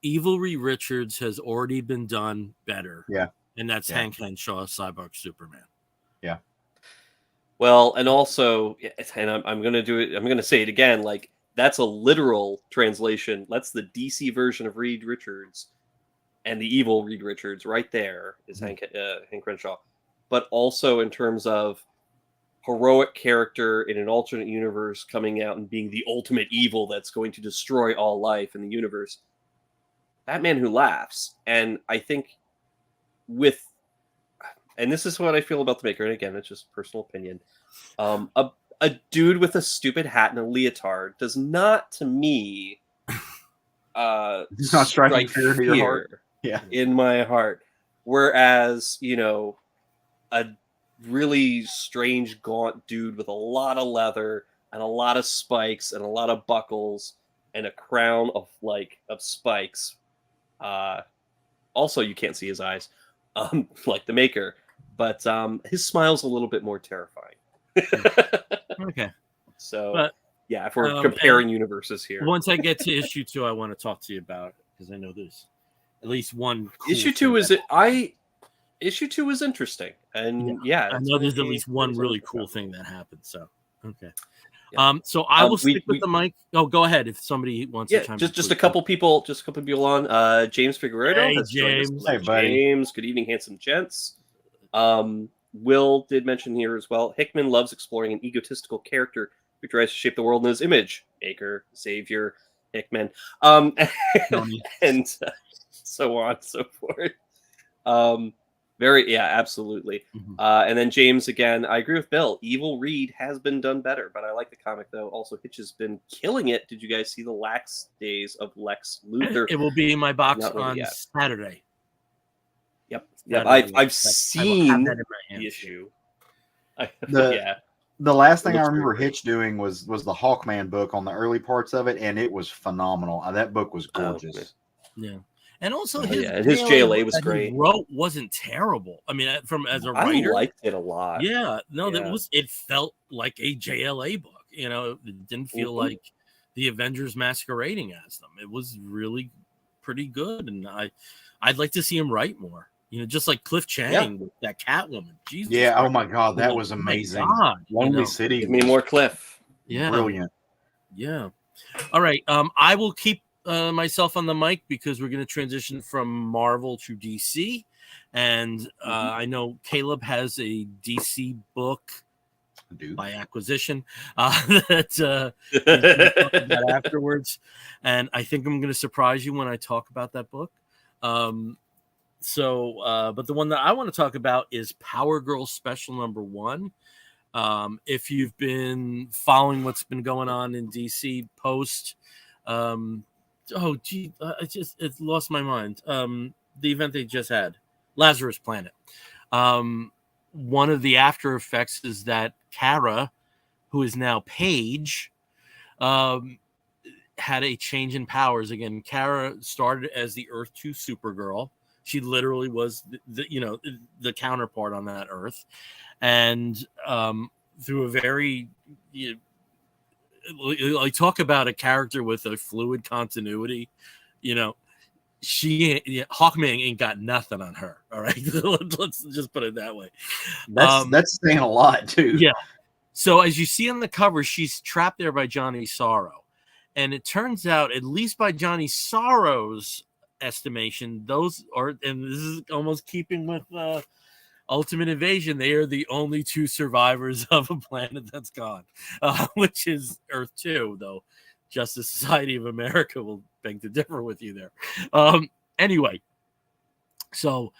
Evil Reed Richards has already been done better. Yeah, and that's Hank Henshaw, Cyborg Superman. Yeah. Well, and also, and I'm going to do it. I'm going to say it again. Like, that's a literal translation. That's the DC version of Reed Richards, and the evil Reed Richards right there is Hank Crenshaw. But also in terms of heroic character in an alternate universe coming out and being the ultimate evil that's going to destroy all life in the universe. Batman Who Laughs. And I think and this is what I feel about the Maker, and again, it's just personal opinion. A dude with a stupid hat and a leotard does not, to me, it's not striking fear in your heart. Yeah, in my heart. Whereas, a really strange, gaunt dude with a lot of leather and a lot of spikes and a lot of buckles and a crown of spikes. Also, you can't see his eyes, like the Maker. But his smile's a little bit more terrifying. Okay. So, if we're comparing universes here. Once I get to issue 2, I want to talk to you about it, because I know there's at least one. Cool issue 2 Issue 2 was interesting. And I know there's at least one really cool thing that happened. So, okay. Yeah. So I will stick with the mic. Oh, go ahead if somebody wants to chime in. Just a couple people on. James Figueredo. Hey, James. Hey, buddy. James. Good evening, handsome gents. Will did mention here as well. Hickman loves exploring an egotistical character who tries to shape the world in his image. Maker, savior, Hickman, and so on and so forth. Absolutely. Mm-hmm. And then James again. I agree with Bill. Evil Reed has been done better, but I like the comic though. Also, Hitch has been killing it. Did you guys see the Lax Days of Lex Luthor? It will be in my box on Saturday. Yep. I've seen the issue. The last thing I remember Hitch doing was the Hawkman book on the early parts of it, and it was phenomenal. That book was gorgeous. Yeah. And also his JLA was great. He wrote wasn't terrible. I mean, as a writer, I liked it a lot. Yeah, no, it felt like a JLA book. It didn't feel like the Avengers masquerading as them. It was really pretty good, and I'd like to see him write more. Just like Cliff Chang with that Catwoman. Jesus. Yeah. Oh my God, that was amazing. Lonely City. Give me more Cliff. Yeah. Brilliant. Yeah. All right. I will keep myself on the mic because we're going to transition from Marvel to DC, and I know Caleb has a DC book by acquisition that talk about afterwards, and I think I'm going to surprise you when I talk about that book. But the one that I want to talk about is Power Girl Special number 1. If you've been following what's been going on in DC post, it lost my mind. The event they just had, Lazarus Planet. One of the after effects is that Kara who is now Paige, had a change in powers again. Kara started as the Earth 2 Supergirl. She literally was the counterpart on that Earth, and through a very like talk about a character with a fluid continuity, Hawkman ain't got nothing on her. All right, let's just put it that way. That's saying a lot too. Yeah. So as you see on the cover, she's trapped there by Johnny Sorrow. And it turns out, at least by Johnny Sorrow's estimation, and this is almost keeping with Ultimate Invasion, they are the only 2 survivors of a planet that's gone, which is Earth 2, though Justice Society of America will beg to differ with you there. Anyway, so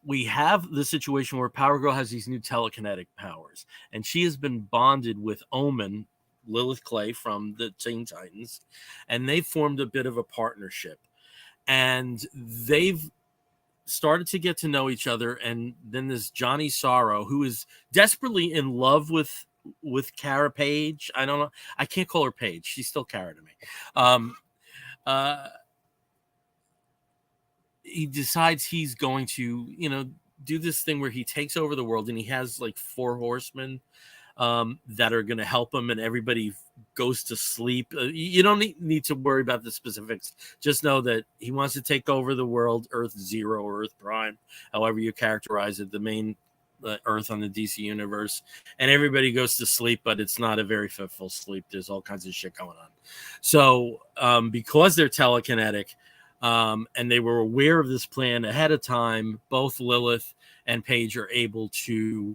we have the situation where Power Girl has these new telekinetic powers, and she has been bonded with Omen, Lilith Clay from the Teen Titans, and they've formed a bit of a partnership, and they've started to get to know each other. And then this Johnny Sorrow, who is desperately in love with Kara Page. I don't know, I can't call her Page, she's still Kara to me. He decides he's going to do this thing where he takes over the world, and he has like 4 horsemen that are going to help him, and everybody goes to sleep. You don't need to worry about the specifics. Just know that he wants to take over the world, Earth 0 or Earth Prime, however you characterize it, the main Earth on the DC universe, and everybody goes to sleep, but it's not a very fitful sleep. There's all kinds of shit going on. So because they're telekinetic, and they were aware of this plan ahead of time, both Lilith and Paige are able to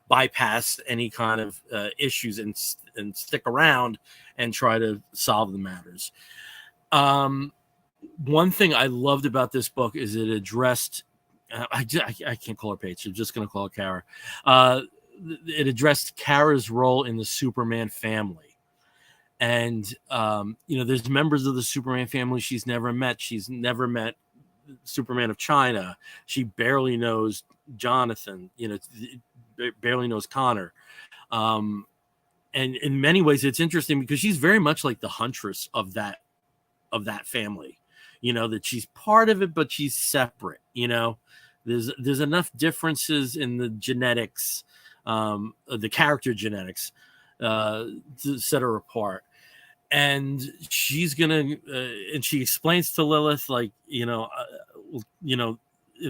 bypass any kind of issues and stick around and try to solve the matters. One thing I loved about this book is it addressed I can't call her Paige, I'm just going to call her Kara. It addressed Kara's role in the Superman family. And there's members of the Superman family she's never met. She's never met Superman of China. She barely knows Jonathan, barely knows Connor. And in many ways, it's interesting because she's very much like the huntress of that family, that she's part of it, but she's separate. There's enough differences in the genetics, the character genetics, to set her apart. And she's gonna, and she explains to Lilith, like, if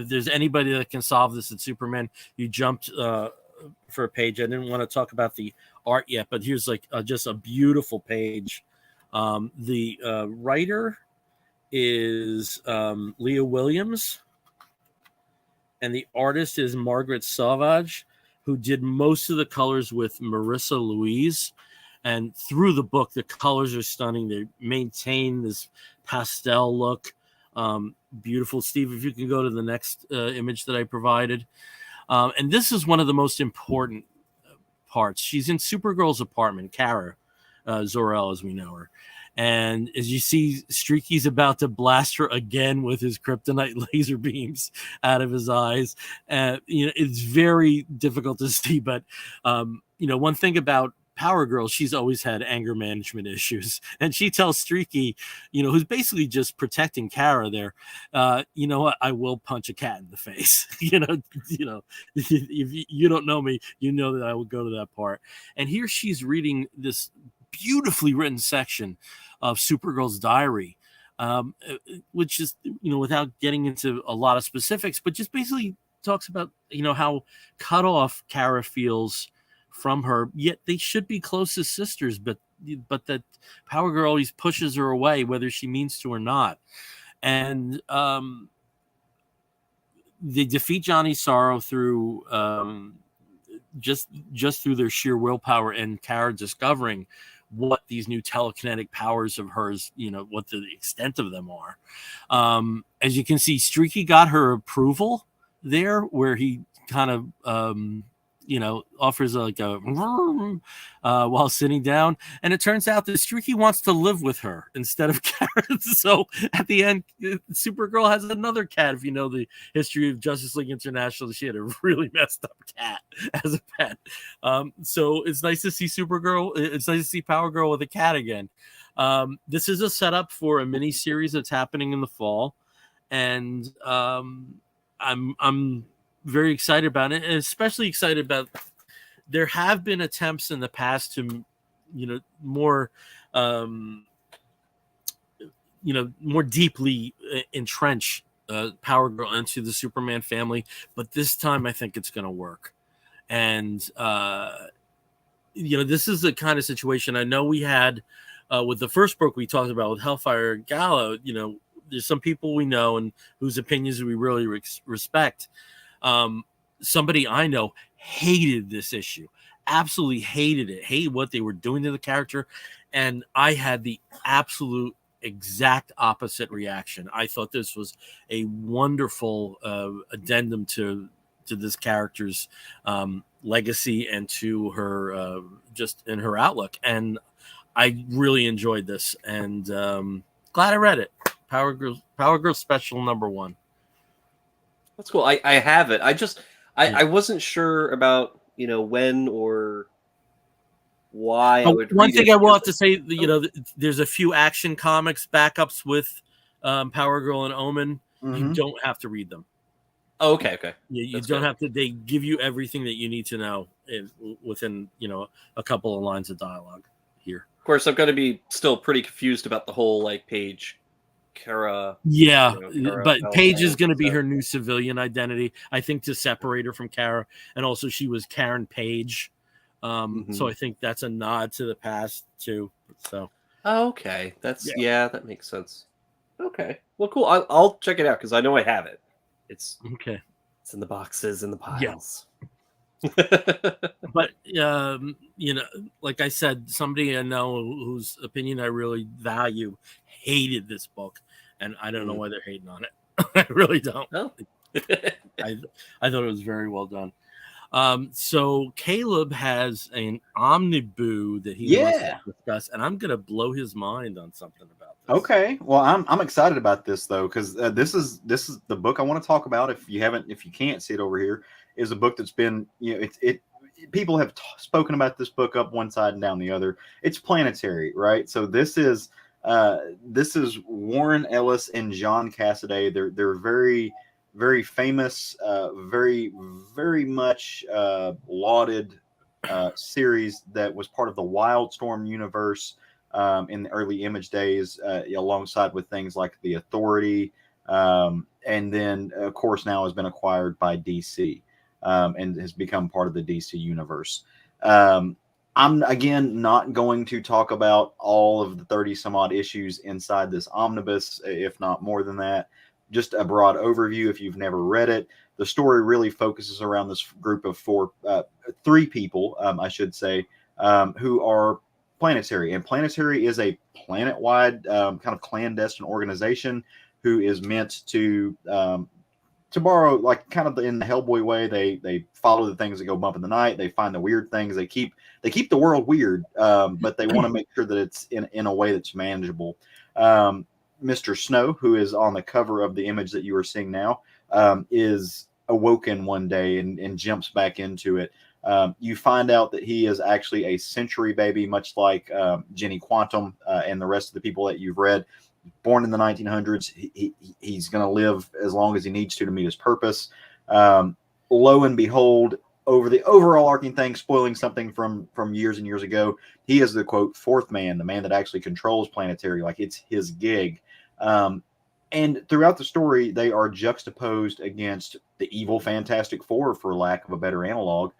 there's anybody that can solve this, it's Superman. You jumped for a page. I didn't want to talk about the art yet, but here's like just a beautiful page. The writer is Leah Williams, and the artist is Margaret Sauvage, who did most of the colors with Marissa Louise. And through the book, the colors are stunning. They maintain this pastel look. Beautiful. Steve, if you can go to the next image that I provided. And this is one of the most important parts. She's in Supergirl's apartment, Kara Zor-El, as we know her. And as you see, Streaky's about to blast her again with his kryptonite laser beams out of his eyes. It's very difficult to see. But, one thing about Power Girl, she's always had anger management issues, and she tells Streaky, who's basically just protecting Kara there, you know what, I will punch a cat in the face. If you don't know me, you know that I will go to that part. And here she's reading this beautifully written section of Supergirl's diary, which is, without getting into a lot of specifics, but just basically talks about, how cut off Kara feels from her, yet they should be close as sisters, but that Power Girl always pushes her away, whether she means to or not. And they defeat Johnny Sorrow through just through their sheer willpower, and Kara discovering what these new telekinetic powers of hers, what the extent of them are. As you can see, Streaky got her approval there, where he kind of offers like a while sitting down, and it turns out that Streaky wants to live with her instead of carrots. So at the end, Supergirl has another cat. If you know the history of Justice League International, she had a really messed up cat as a pet. So it's nice to see Supergirl. It's nice to see Power Girl with a cat again. This is a setup for a mini series that's happening in the fall, and I'm very excited about it, and especially excited about. There have been attempts in the past to, more, more deeply entrench Power Girl into the Superman family, but this time I think it's going to work. And this is the kind of situation I know we had with the first book we talked about with Hellfire and Gala. There's some people we know and whose opinions we really respect. Somebody I know hated this issue, absolutely hated it, hated what they were doing to the character. And I had the absolute exact opposite reaction. I thought this was a wonderful addendum to this character's legacy and to her just in her outlook. And I really enjoyed this, and glad I read it. Power Girl Special #1. That's cool. I have it. I wasn't sure about when or why. One thing I will have to say, there's a few Action Comics backups with Power Girl and Omen. Mm-hmm. You don't have to read them. Oh, okay. You don't have to. They give you everything that you need to know within a couple of lines of dialogue here. Of course, I'm going to be still pretty confused about the whole Paige. Kara, but Paige is going to be her new civilian identity, I think, to separate her from Kara, and also she was Karen Page, so I think that's a nod to the past too. So, okay, that makes sense. Okay, well, cool. I'll check it out because I know I have it. It's okay. It's in the boxes in the piles. Yeah. But like I said, somebody I know whose opinion I really value hated this book, and I don't know why they're hating on it. I really don't. Oh. I thought it was very well done. So Caleb has an omniboo that he wants to discuss, and I'm gonna blow his mind on something about this. Okay, well, I'm excited about this though, because this is the book I want to talk about. If you can't see it over here, is a book that's been people have spoken about this book up one side and down the other. It's Planetary, right? So this is Warren Ellis and John Cassaday. They're very, very famous, very, very much lauded series that was part of the Wildstorm universe in the early Image days, alongside with things like The Authority, and then of course now has been acquired by DC. And has become part of the DC universe. I'm, again, not going to talk about all of the 30 some odd issues inside this omnibus, if not more than that. Just a broad overview if you've never read it. The story really focuses around this group of three people, I should say, who are Planetary. And Planetary is a planet-wide kind of clandestine organization who is meant to borrow, like, kind of in the Hellboy way, they follow the things that go bump in the night. They find the weird things. They keep the world weird, but they want to make sure that it's in a way that's manageable. Mr. Snow, who is on the cover of the image that you are seeing now, is awoken one day and jumps back into it. You find out that he is actually a Century baby, much like Jenny Quantum and the rest of the people that you've read. Born in the 1900s, he's going to live as long as he needs to meet his purpose. Lo and behold, over the overall arcing thing, spoiling something from years and years ago, he is the, quote, fourth man, the man that actually controls Planetary, like it's his gig. And throughout the story, they are juxtaposed against the evil Fantastic Four, for lack of a better analog.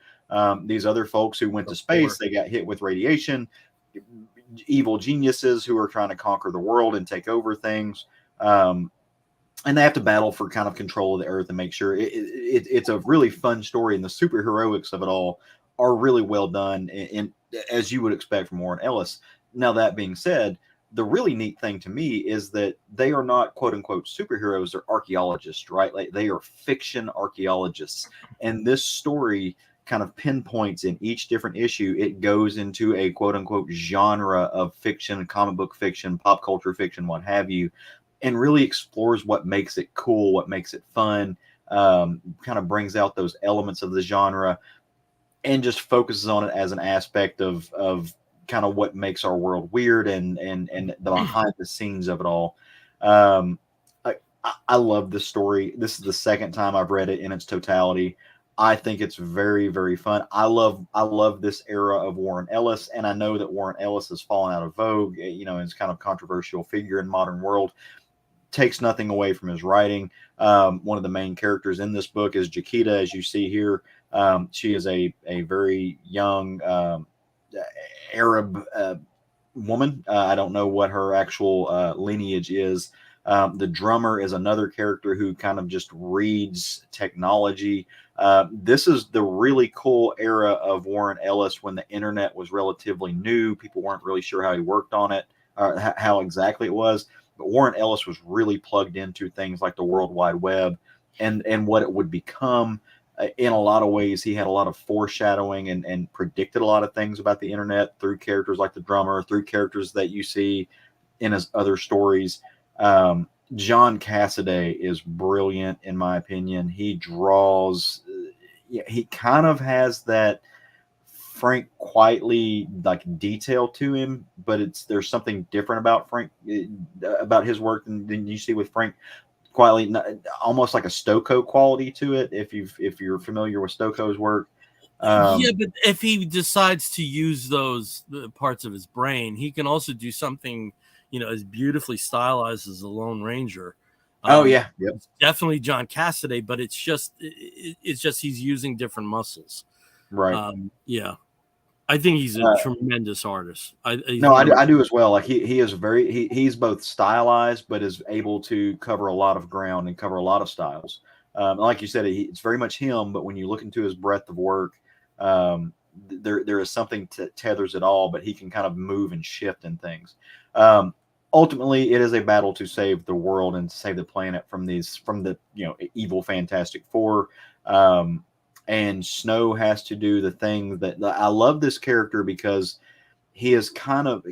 These other folks who went to space, they got hit with radiation, evil geniuses who are trying to conquer the world and take over things. And they have to battle for kind of control of the Earth and make sure it's a really fun story. And the superheroics of it all are really well done, and as you would expect from Warren Ellis. Now, that being said, the really neat thing to me is that they are not, quote unquote, superheroes. They're archaeologists, right? Like, they are fiction archaeologists. And this story kind of pinpoints in each different issue. It goes into a quote unquote genre of fiction, comic book fiction, pop culture fiction, what have you, and really explores what makes it cool, what makes it fun, kind of brings out those elements of the genre, and just focuses on it as an aspect of kind of what makes our world weird and the behind the scenes of it all. I love this story. This is the second time I've read it in its totality. I think it's very, very fun. I love this era of Warren Ellis, and I know that Warren Ellis has fallen out of vogue, you know, as kind of controversial figure in modern world. Takes nothing away from his writing. One of the main characters in this book is Jaquita, as you see here. She is a very young Arab woman. I don't know what her actual lineage is. The drummer is another character who kind of just reads technology. This is the really cool era of Warren Ellis when the internet was relatively new. People weren't really sure how he worked on it, or how exactly it was. But Warren Ellis was really plugged into things like the World Wide Web and what it would become. In a lot of ways, he had a lot of foreshadowing and predicted a lot of things about the internet through characters like the drummer, through characters that you see in his other stories. John Cassaday is brilliant, in my opinion. He draws, he kind of has that Frank Quitely like detail to him, but there's something different about Frank, about his work than you see with Frank Quitely, almost like a Stokoe quality to it. If you're familiar with Stokoe's work. Yeah, but if he decides to use those parts of his brain, he can also do something, you know, as beautifully stylized as the Lone Ranger. Yep. It's definitely John Cassaday, but it's just he's using different muscles. Right. Yeah. I think he's a tremendous artist. I do as well. Like he is he's both stylized, but is able to cover a lot of ground and cover a lot of styles. Like you said, it's very much him. But when you look into his breadth of work, there is something that tethers it all. But he can kind of move and shift in things. Ultimately, it is a battle to save the world and save the planet from the evil Fantastic Four. And Snow has to do the thing that I love this character because he is kind of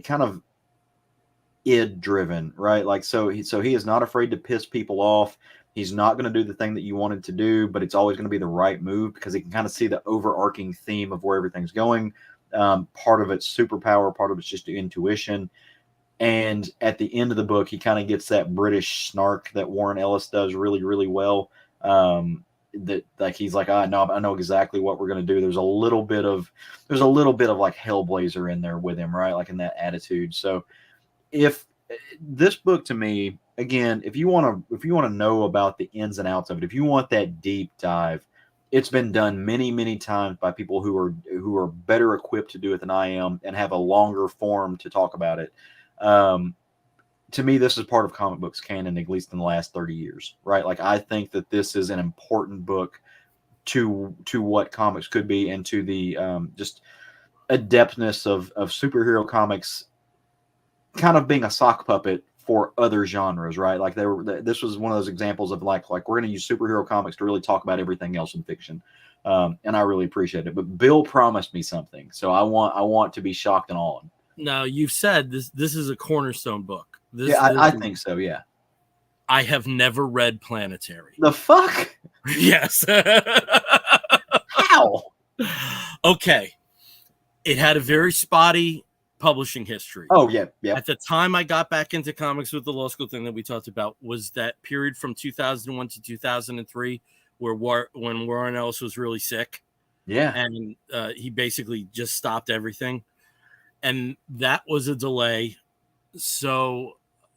id driven, right? Like, so he is not afraid to piss people off. He's not going to do the thing that you wanted to do, but it's always going to be the right move because he can kind of see the overarching theme of where everything's going. Part of it's superpower, part of it's just intuition. And at the end of the book, he kind of gets that British snark that Warren Ellis does really, really well. That like he's like, I know exactly what we're going to do. There's a little bit of like Hellblazer in there with him, right? Like in that attitude. So if this book, to me, again, if you want to know about the ins and outs of it, if you want that deep dive, it's been done many, many times by people who are better equipped to do it than I am and have a longer form to talk about it. To me, this is part of comic books canon, at least in the last 30 years, right? Like, I think that this is an important book to what comics could be and to the just adeptness of superhero comics kind of being a sock puppet for other genres, right? Like this was one of those examples of like we're going to use superhero comics to really talk about everything else in fiction. And I really appreciate it. But Bill promised me something, so I want to be shocked and awed. Now, you've said this is a cornerstone book. I think so, yeah. I have never read Planetary. The fuck? Yes. How? Okay. It had a very spotty publishing history. Oh, yeah. At the time I got back into comics with the law school thing that we talked about was that period from 2001 to 2003 when Warren Ellis was really sick. Yeah. And he basically just stopped everything. And that was a delay. So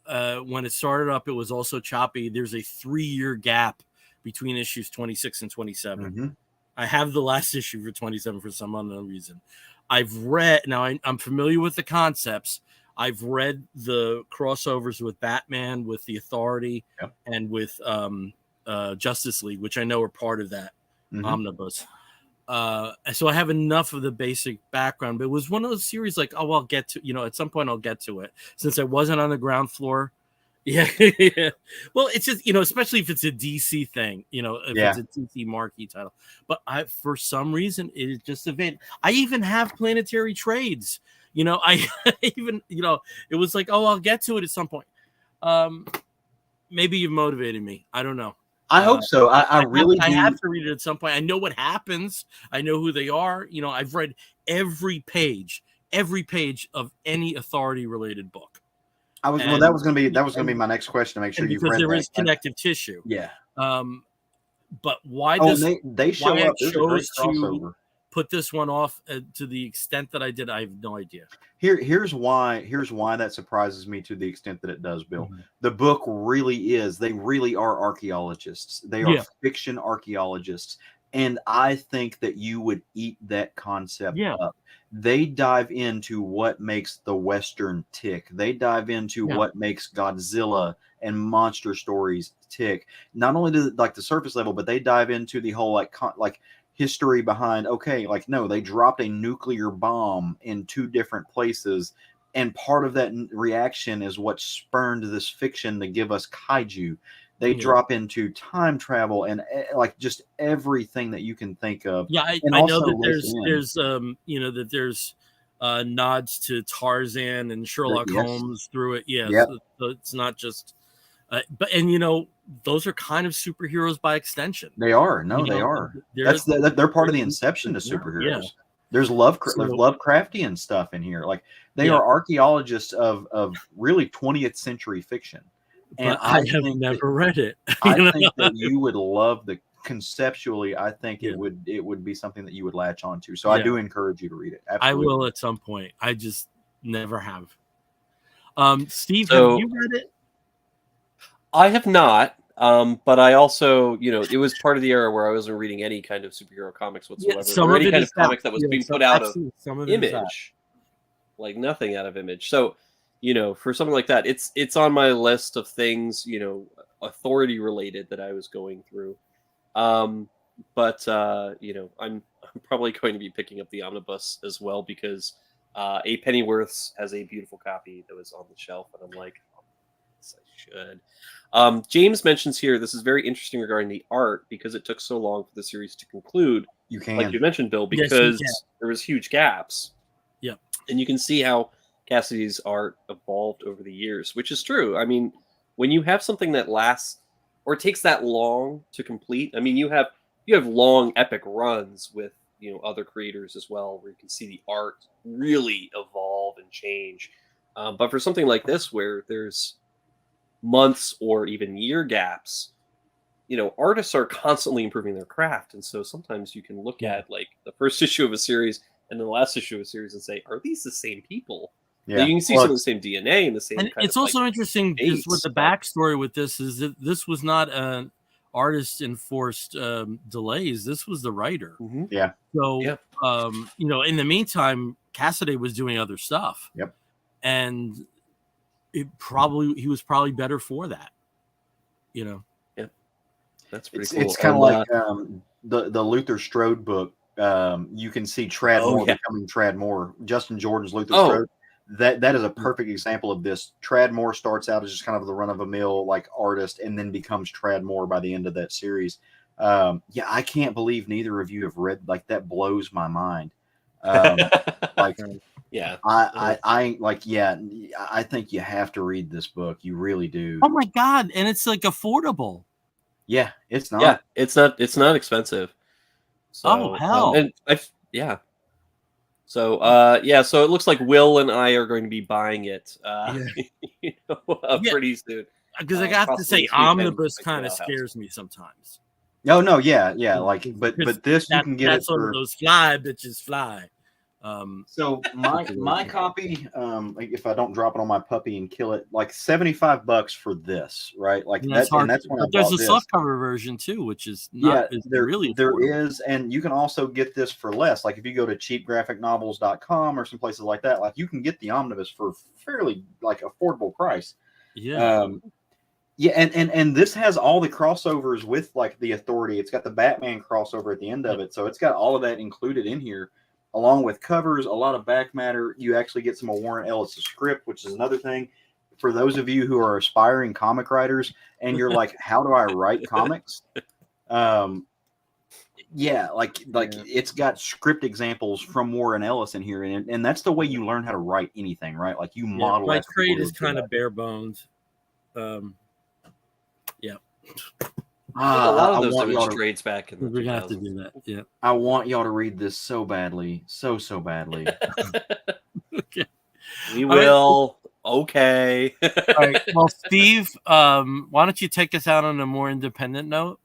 when it started up, it was also choppy. There's a 3-year gap between issues 26 and 27. Mm-hmm. I have the last issue for 27 for some unknown reason. I've read, now I'm familiar with the concepts. I've read the crossovers with Batman, with the Authority, yep, and with Justice League, which I know are part of that omnibus. So I have enough of the basic background, but it was one of those series like, oh, I'll get to, at some point I'll get to it. Since I wasn't on the ground floor, Yeah, yeah. Well, it's just, especially if it's a DC thing, if it's a DC marquee title. But for some reason, it is just evaded. I even have planetary trades. I even, it was like, oh, I'll get to it at some point. Maybe you've motivated me. I don't know. I hope so. I really do. I have to read it at some point. I know what happens. I know who they are. I've read every page of any authority related book. That was going to be my next question, to make sure you've read that. Because there is connective tissue. Yeah. But why they show up. There's a great crossover. Put this one off to the extent that I did, I have no idea. Here's why that surprises me to the extent that it does, Bill. Mm-hmm. The book they really are archaeologists. They are fiction archaeologists. And I think that you would eat that concept up. They dive into what makes the Western tick. They dive into what makes Godzilla and monster stories tick. Not only the surface level, but they dive into the whole history behind. No, they dropped a nuclear bomb in 2 different places, and part of that reaction is what spurned this fiction to give us kaiju. They drop into time travel and just everything that you can think of. Yeah, I know that there's nods to Tarzan and Sherlock Holmes through it. Yeah, so it's not just. But those are kind of superheroes by extension. They are. No, they are. They're part of the inception to superheroes. Yeah. There's Lovecraftian stuff in here. They are archaeologists of really 20th century fiction. And I have never read it. I think that you would love conceptually. I think it would be something that you would latch onto. So I do encourage you to read it. Absolutely. I will at some point. I just never have. Steve, have you read it? I have not. But I also, it was part of the era where I wasn't reading any kind of superhero comics whatsoever, or any kind of comics that was being put out of Image, nothing out of Image. So, for something like that, it's on my list of things, authority related that I was going through. But I'm probably going to be picking up the omnibus as well, because A Pennyworth's has a beautiful copy that was on the shelf, and I'm like, oh, yes, I should. James mentions here, this is very interesting regarding the art, because it took so long for the series to conclude. You can, like you mentioned, Bill, because there was huge gaps. Yeah, and you can see how Cassidy's art evolved over the years, which is true. I mean, when you have something that lasts or takes that long to complete, I mean, you have long epic runs with other creators as well, where you can see the art really evolve and change. But for something like this, where there's months or even year gaps, artists are constantly improving their craft, and so sometimes you can look at the first issue of a series and then the last issue of a series and say, are these the same people? Yeah, you can see some of the same DNA and the same. And it's also interesting is with the backstory with this is that this was not an artist enforced delays. This was the writer. Mm-hmm. Yeah. So in the meantime, Cassidy was doing other stuff. Yep. And he was probably better for that. Yep. That's pretty cool. It's kind of like the Luther Strode book. You can see Trad Moore becoming Trad Moore. Justin Jordan's Luther Strode. That is a perfect example of this. Trad Moore starts out as just kind of the run-of-the-mill artist, and then becomes Trad Moore by the end of that series. I can't believe neither of you have read that. Blows my mind. I think you have to read this book. You really do. Oh my God! And it's affordable. Yeah, it's not. Yeah, it's not expensive. So, hell! So so it looks like Will and I are going to be buying it pretty soon. Because I got to say, omnibus kind of scares me sometimes. No, but this you can get that's it for those fly bitches fly. So my copy, if I don't drop it on my puppy and kill it, $75 for this, right? That's when I bought there's a this. softcover version too, which is not there affordable. is, and you can also get this for less. If you go to cheapgraphicnovels.com or some places like that, you can get the omnibus for fairly affordable price. Yeah. And this has all the crossovers with the Authority. It's got the Batman crossover at the end of it, so it's got all of that included in here, along with covers, a lot of back matter. You actually get some of Warren Ellis' script, which is another thing. for those of you who are aspiring comic writers and you're like, how do I write comics? Yeah, it's got script examples from Warren Ellis in here, and that's the way you learn how to write anything, right? Like you model. My trade is kind of bare bones. Yeah. A lot of those image trades back in the 2000s. We're gonna have to do that. Yeah. I want y'all to read this so badly, so badly. Okay. We will. Right. Okay. All right. Well, Steve, why don't you take us out on a more independent note?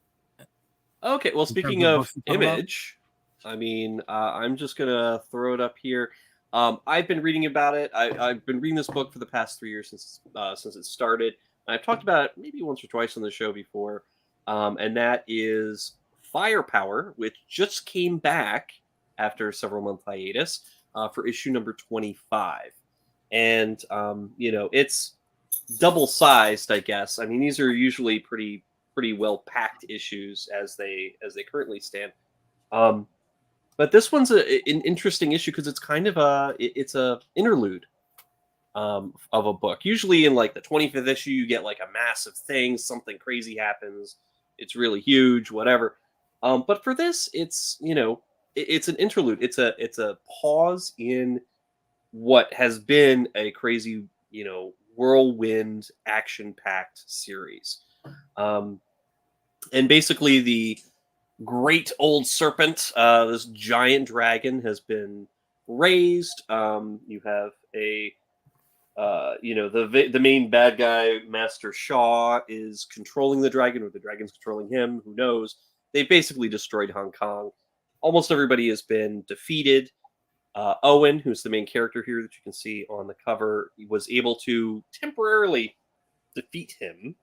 Okay. Well, speaking of image, I mean, I'm just gonna throw it up here. I've been reading about it. I've been reading this book for the past 3 years since it started. I've talked about it maybe once or twice on the show before, and that is Firepower, which just came back after a several-month hiatus for issue number 25. And, it's double-sized, I guess. I mean, these are usually pretty well-packed issues as they currently stand. But this one's an interesting issue because it's kind of it's a interlude of a book. Usually in like the 25th issue, you get like a massive thing, something crazy happens, it's really huge, whatever. But for this, it's it's an interlude. It's a pause in what has been a crazy whirlwind action-packed series. And basically the great old serpent, this giant dragon, has been raised. You have the main bad guy, Master Shaw, is controlling the dragon, or the dragon's controlling him. Who knows? They basically destroyed Hong Kong. Almost everybody has been defeated. Owen, who's the main character here that you can see on the cover, was able to temporarily defeat him,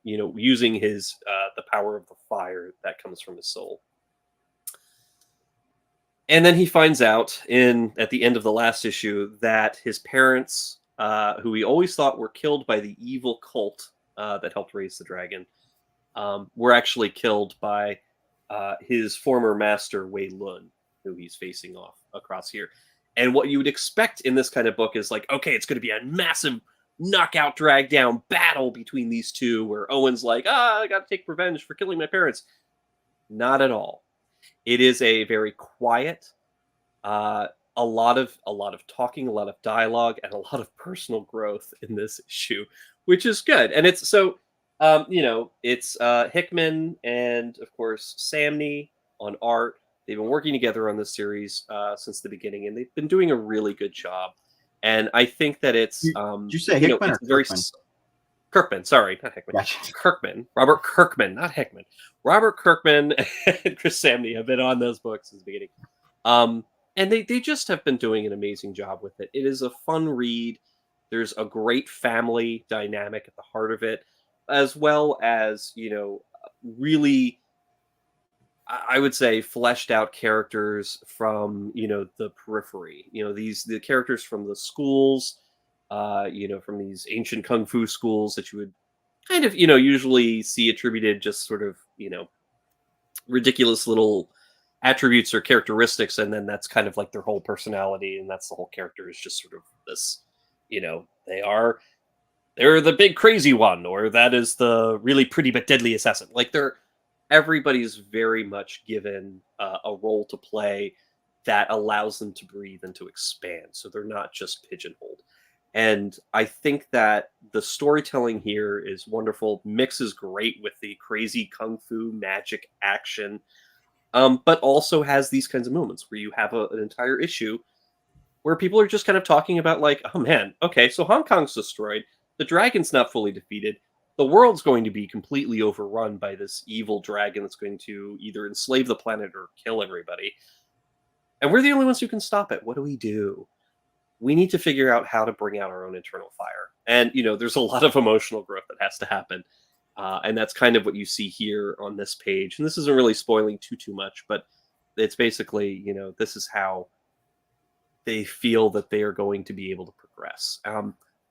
using his the power of the fire that comes from his soul. And then he finds out at the end of the last issue that his parents, who he always thought were killed by the evil cult that helped raise the dragon, were actually killed by his former master, Wei Lun, who he's facing off across here. And what you would expect in this kind of book is like, okay, it's going to be a massive knockout, drag down battle between these two, where Owen's like, I got to take revenge for killing my parents. Not at all. It is a very quiet, a lot of talking, a lot of dialogue, and a lot of personal growth in this issue, which is good. And it's so, it's Hickman and of course Samney on art. They've been working together on this series since the beginning, and they've been doing a really good job. And I think that it's did you say Hickman or Kirkman? Kirkman, sorry, not Hickman. Gotcha. Kirkman, Robert Kirkman, not Hickman. Robert Kirkman and Chris Samney have been on those books since the beginning. And they just have been doing an amazing job with it. It is a fun read. There's a great family dynamic at the heart of it, as well as, really, I would say, fleshed out characters from, the periphery. The characters from the schools, from these ancient kung fu schools that you would kind of, usually see attributed just sort of, ridiculous little attributes or characteristics, and then that's kind of like their whole personality, and that's the whole character, is just sort of this, they're the big crazy one, or that is the really pretty but deadly assassin. Like everybody's very much given a role to play that allows them to breathe and to expand, so they're not just pigeonholed. And I think that the storytelling here is wonderful, mixes great with the crazy kung fu magic action, but also has these kinds of moments where you have an entire issue where people are just kind of talking about like, oh man, okay, so Hong Kong's destroyed, the dragon's not fully defeated, the world's going to be completely overrun by this evil dragon that's going to either enslave the planet or kill everybody. And we're the only ones who can stop it. What do we do? We need to figure out how to bring out our own internal fire. And, there's a lot of emotional growth that has to happen. And that's kind of what you see here on this page. And this isn't really spoiling too much, but it's basically, this is how they feel that they are going to be able to progress.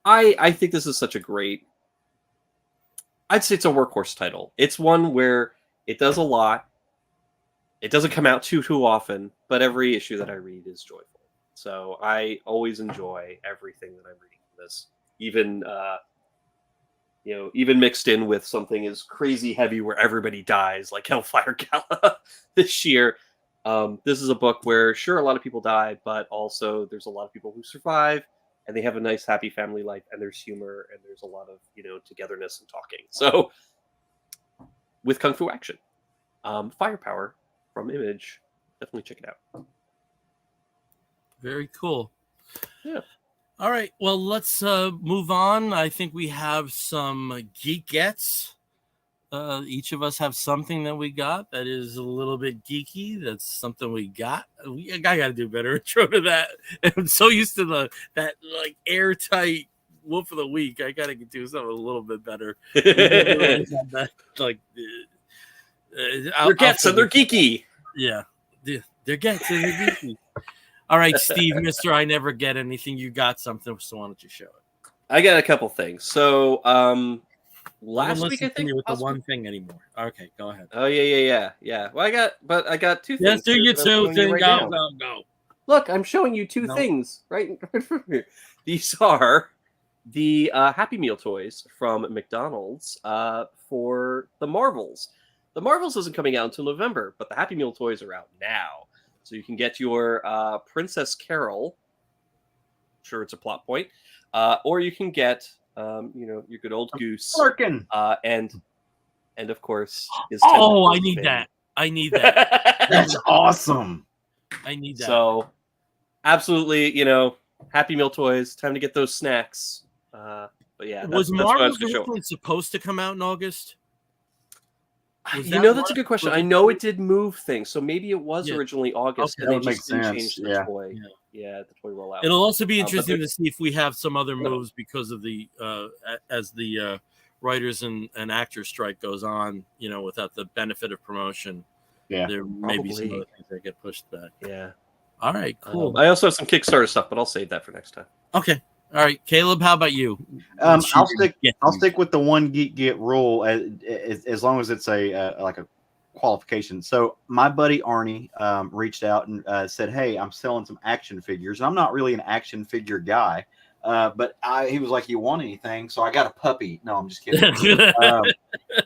I think this is such a great, I'd say it's a workhorse title. It's one where it does a lot. It doesn't come out too often, but every issue that I read is joyful. So I always enjoy everything that I'm reading from this. even even mixed in with something as crazy heavy where everybody dies, like Hellfire Gala this year. This is a book where, sure, a lot of people die, but also there's a lot of people who survive, and they have a nice, happy family life, and there's humor, and there's a lot of togetherness and talking. So, with Kung Fu action, Firepower from Image, definitely check it out. Very cool. Yeah. All right. Well, let's move on. I think we have some Geek Gets. Each of us have something that we got that is a little bit geeky. That's something we got. I got to do a better intro to that. I'm so used to that like airtight Wolf of the Week. I got to do something a little bit better. Like they're Gets and they're geeky. Yeah, they're Gets and they're geeky. All right, Steve, Mr. I never get anything. You got something, so why don't you show it? I got a couple things. So last week I think with the one thing anymore. Okay, go ahead. Oh yeah. Well, I got two things. Yes, do you two things. Go. Look, I'm showing you two things right from here. These are the Happy Meal toys from McDonald's for the Marvels. The Marvels isn't coming out until November, but the Happy Meal toys are out now. So you can get your Princess Carol. Sure, it's a plot point. Or you can get, your good old Goose. Larkin. And of course, his I need that. I need that. That's awesome. I need that. So, absolutely, Happy Meal toys. Time to get those snacks. But yeah, was Marvel's originally supposed to come out in August? That's a good question. I know it did move things, so maybe it was originally August, and they just didn't change the toy. Yeah, the toy rollout. It'll also be interesting to see if we have some other moves because of the as the writers and actors strike goes on. Without the benefit of promotion, there may be some other things that get pushed back. Yeah. All right. Cool. I also have some Kickstarter stuff, but I'll save that for next time. Okay. All right, Caleb. How about you? I'll stick with the one Geek Get rule as long as it's a qualification. So my buddy Arnie reached out and said, "Hey, I'm selling some action figures. I'm not really an action figure guy, but he was like, you want anything?" So I got a puppy. No, I'm just kidding.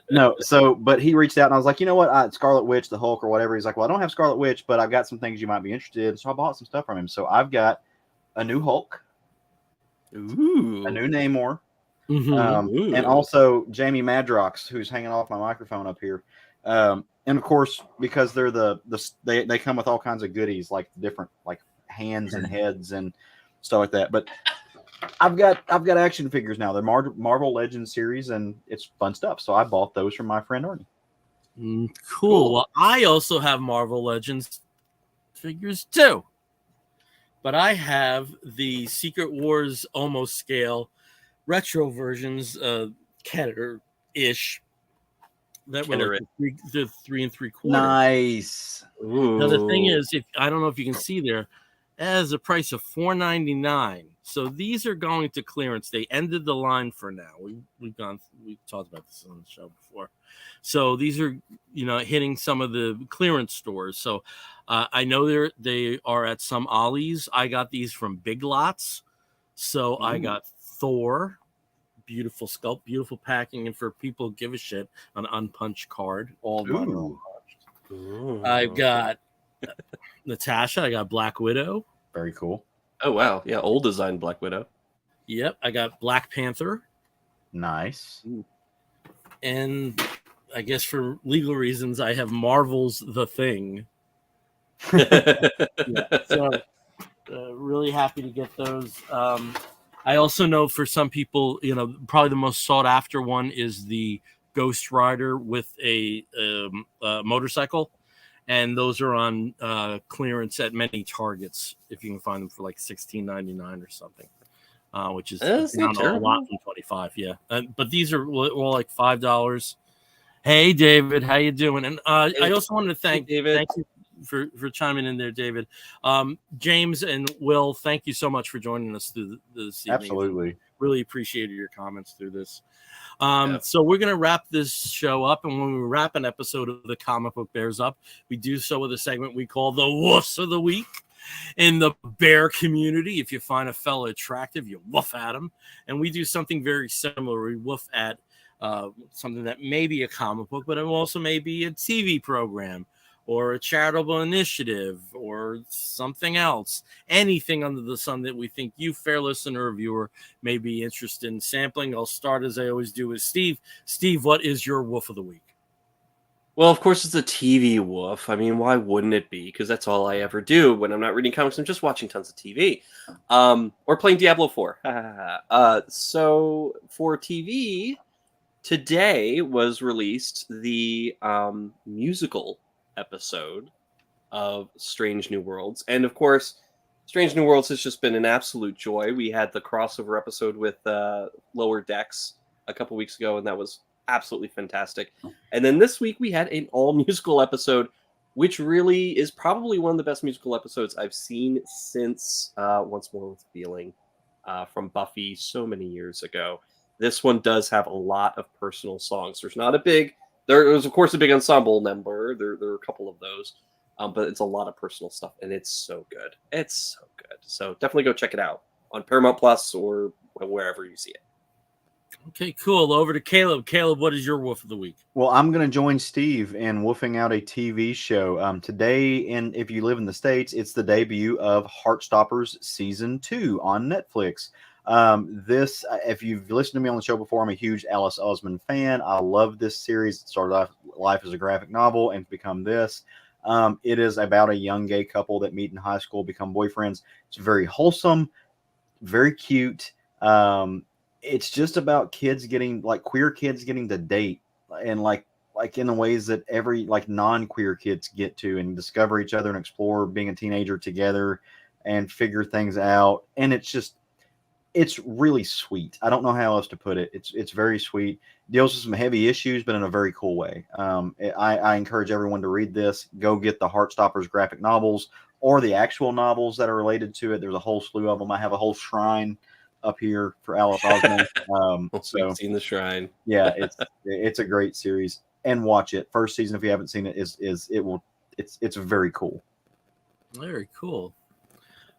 No. So, but he reached out and I was like, you know what? Scarlet Witch, the Hulk, or whatever. He's like, well, I don't have Scarlet Witch, but I've got some things you might be interested in. So I bought some stuff from him. So I've got a new Hulk. Ooh. A new Namor, and also Jamie Madrox, who's hanging off my microphone up here, and of course because they're they come with all kinds of goodies like different like hands and heads and stuff like that. But I've got action figures now. They're Marvel Legends series, and it's fun stuff. So I bought those from my friend Arnie. Cool. Well, I also have Marvel Legends figures too. But I have the Secret Wars almost scale retro versions, Kenner-ish. That were like the 3 3/4. Nice. Ooh. Now the thing is, I don't know if you can see there, it has a price of $4.99. So these are going to clearance. They ended the line for now. We've talked about this on the show before. So these are hitting some of the clearance stores. So I know they are at some Ollie's. I got these from Big Lots. So I got Thor, beautiful sculpt, beautiful packing, and for people who give a shit, an unpunched card. All done. I've got Natasha. I got Black Widow. Very cool. Oh wow, yeah, old design Black Widow. Yep, I got Black Panther. Nice. And I guess for legal reasons, I have Marvel's The Thing. So really happy to get those. I also know for some people, probably the most sought after one is the Ghost Rider with a motorcycle. And those are on clearance at many Targets if you can find them for like $16.99 or something, which is down a lot from $25. Yeah, but these are all like $5. Hey, David, how you doing? And I also wanted to thank David. Thank you for chiming in there, David. James and Will, thank you so much for joining us through this evening. Absolutely, really appreciated your comments through this. So we're going to wrap this show up, and when we wrap an episode of the Comic Book Bears up, we do so with a segment we call the Woofs of the Week. In the bear community, if you find a fella attractive, you woof at him. And we do something very similar. We woof at something that may be a comic book, but it also may be a TV program or a charitable initiative or something else. Anything under the sun that we think you, fair listener or viewer, may be interested in sampling. I'll start, as I always do, with Steve. Steve, what is your woof of the week? Well, of course, it's a TV woof. I mean, why wouldn't it be? Because that's all I ever do when I'm not reading comics. I'm just watching tons of TV, or playing Diablo 4. So for TV, today was released the musical episode of Strange New Worlds, and of course, Strange New Worlds has just been an absolute joy. We had the crossover episode with Lower Decks a couple weeks ago, and that was absolutely fantastic. And then this week we had an all musical episode, which really is probably one of the best musical episodes I've seen since Once More with Feeling from Buffy so many years ago. This one does have a lot of personal songs. There's of course a big ensemble number. There are a couple of those, but it's a lot of personal stuff, and it's so good. It's so good. So definitely go check it out on Paramount Plus or wherever you see it. Okay, cool. Over to Caleb. Caleb, what is your woof of the week? Well, I'm going to join Steve in woofing out a TV show. Today, and if you live in the States, it's the debut of Heartstoppers Season 2 on Netflix. If you've listened to me on the show before, I'm a huge Alice Osman fan. I love this series. It started off life as a graphic novel and become this. It is about a young gay couple that meet in high school, become boyfriends. It's very wholesome, very cute. It's just about queer kids getting to date and like in the ways that every non-queer kids get to, and discover each other and explore being a teenager together and figure things out. And it's really sweet. I don't know how else to put it. It's very sweet. Deals with some heavy issues, but in a very cool way. I encourage everyone to read this. Go get the Heartstoppers graphic novels or the actual novels that are related to it. There's a whole slew of them. I have a whole shrine up here for Alice Osman. So we've seen the shrine. Yeah, it's a great series, and watch it. First season, if you haven't seen it, it's very cool. Very cool.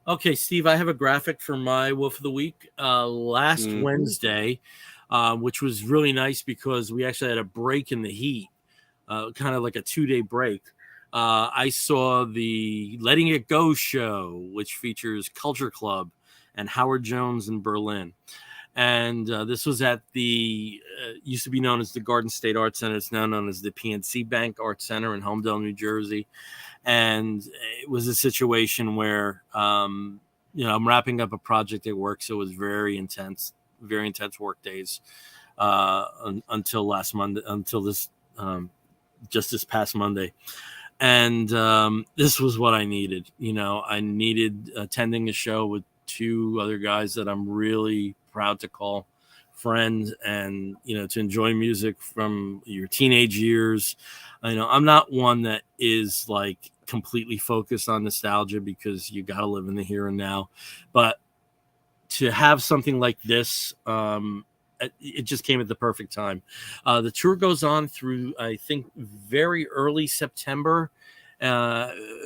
Okay, Steve, I have a graphic for my woof of the week. Last Wednesday, which was really nice because we actually had a break in the heat, kind of like a 2-day break. I saw the Letting It Go show, which features Culture Club and Howard Jones in Berlin. And this was at the used to be known as the Garden State Art Center. It's now known as the PNC Bank Art Center in Homedale, New Jersey. And it was a situation where, I'm wrapping up a project at work. So it was very intense work days until last Monday, just this past Monday. And this was what I needed. I needed attending a show with 2 other guys that I'm really proud to call friends, and to enjoy music from your teenage years. I'm not one that is like completely focused on nostalgia, because you got to live in the here and now, but to have something like this, it just came at the perfect time. The tour goes on through, I think, very early September,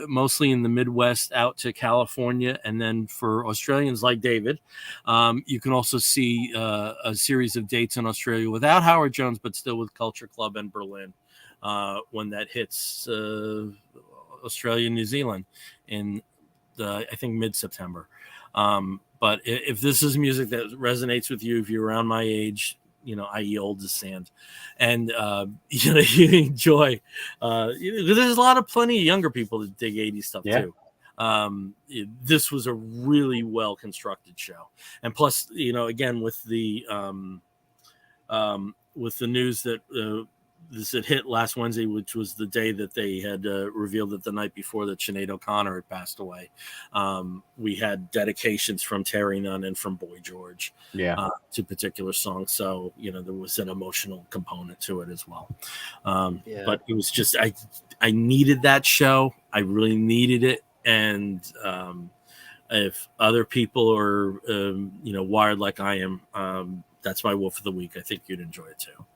mostly in the Midwest out to California. And then for Australians like David, you can also see a series of dates in Australia without Howard Jones, but still with Culture Club and Berlin when that hits Australia, New Zealand in I think mid-September. But if this is music that resonates with you, if you're around my age, i.e. old as sand, and you enjoy, there's a lot of plenty of younger people that dig 80s stuff too. This was a really well constructed show, and plus, again with the news that this had hit last Wednesday, which was the day that they had revealed that the night before that Sinead O'Connor had passed away. We had dedications from Terry Nunn and from Boy George to particular songs. So, there was an emotional component to it as well. But it was just, I needed that show. I really needed it. And if other people are, wired like I am, that's my wolf of the week. I think you'd enjoy it too.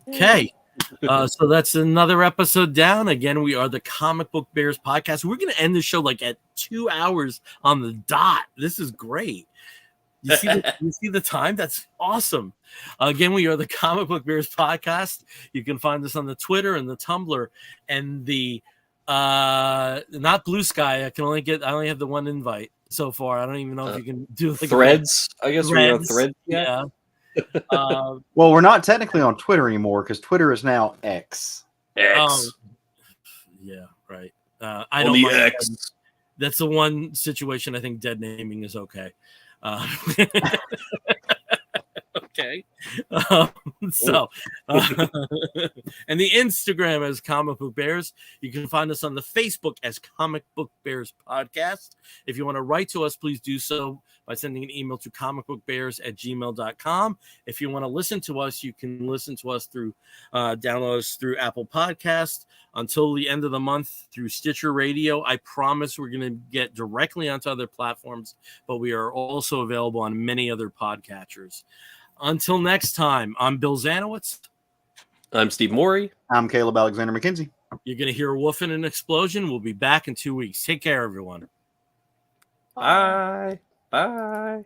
Okay. So that's another episode down. Again, we are the Comic Book Bears podcast. We're going to end the show like at 2 hours on the dot. This is great. You see the time? That's awesome. Again, we are the Comic Book Bears podcast. You can find us on the Twitter and the Tumblr and the not Blue Sky. I only have the one invite so far. I don't even know if you can do like Threads. I guess we're on Threads. Yeah. Well, we're not technically on Twitter anymore because Twitter is now X. Yeah, right. I don't mind X. That's the one situation I think dead naming is okay. Okay. And the Instagram is Comic Book Bears. You can find us on the Facebook as Comic Book Bears Podcast. If you want to write to us, please do so by sending an email to comicbookbears@gmail.com. If you want to listen to us, you can listen to us through download us through Apple Podcasts until the end of the month through Stitcher Radio. I promise we're going to get directly onto other platforms, but we are also available on many other podcatchers. Until next time, I'm Bill Zanowitz. I'm Steve Morey. I'm Caleb Alexander McKenzie. You're going to hear a woof and an explosion. We'll be back in 2 weeks. Take care, everyone. Bye. Bye.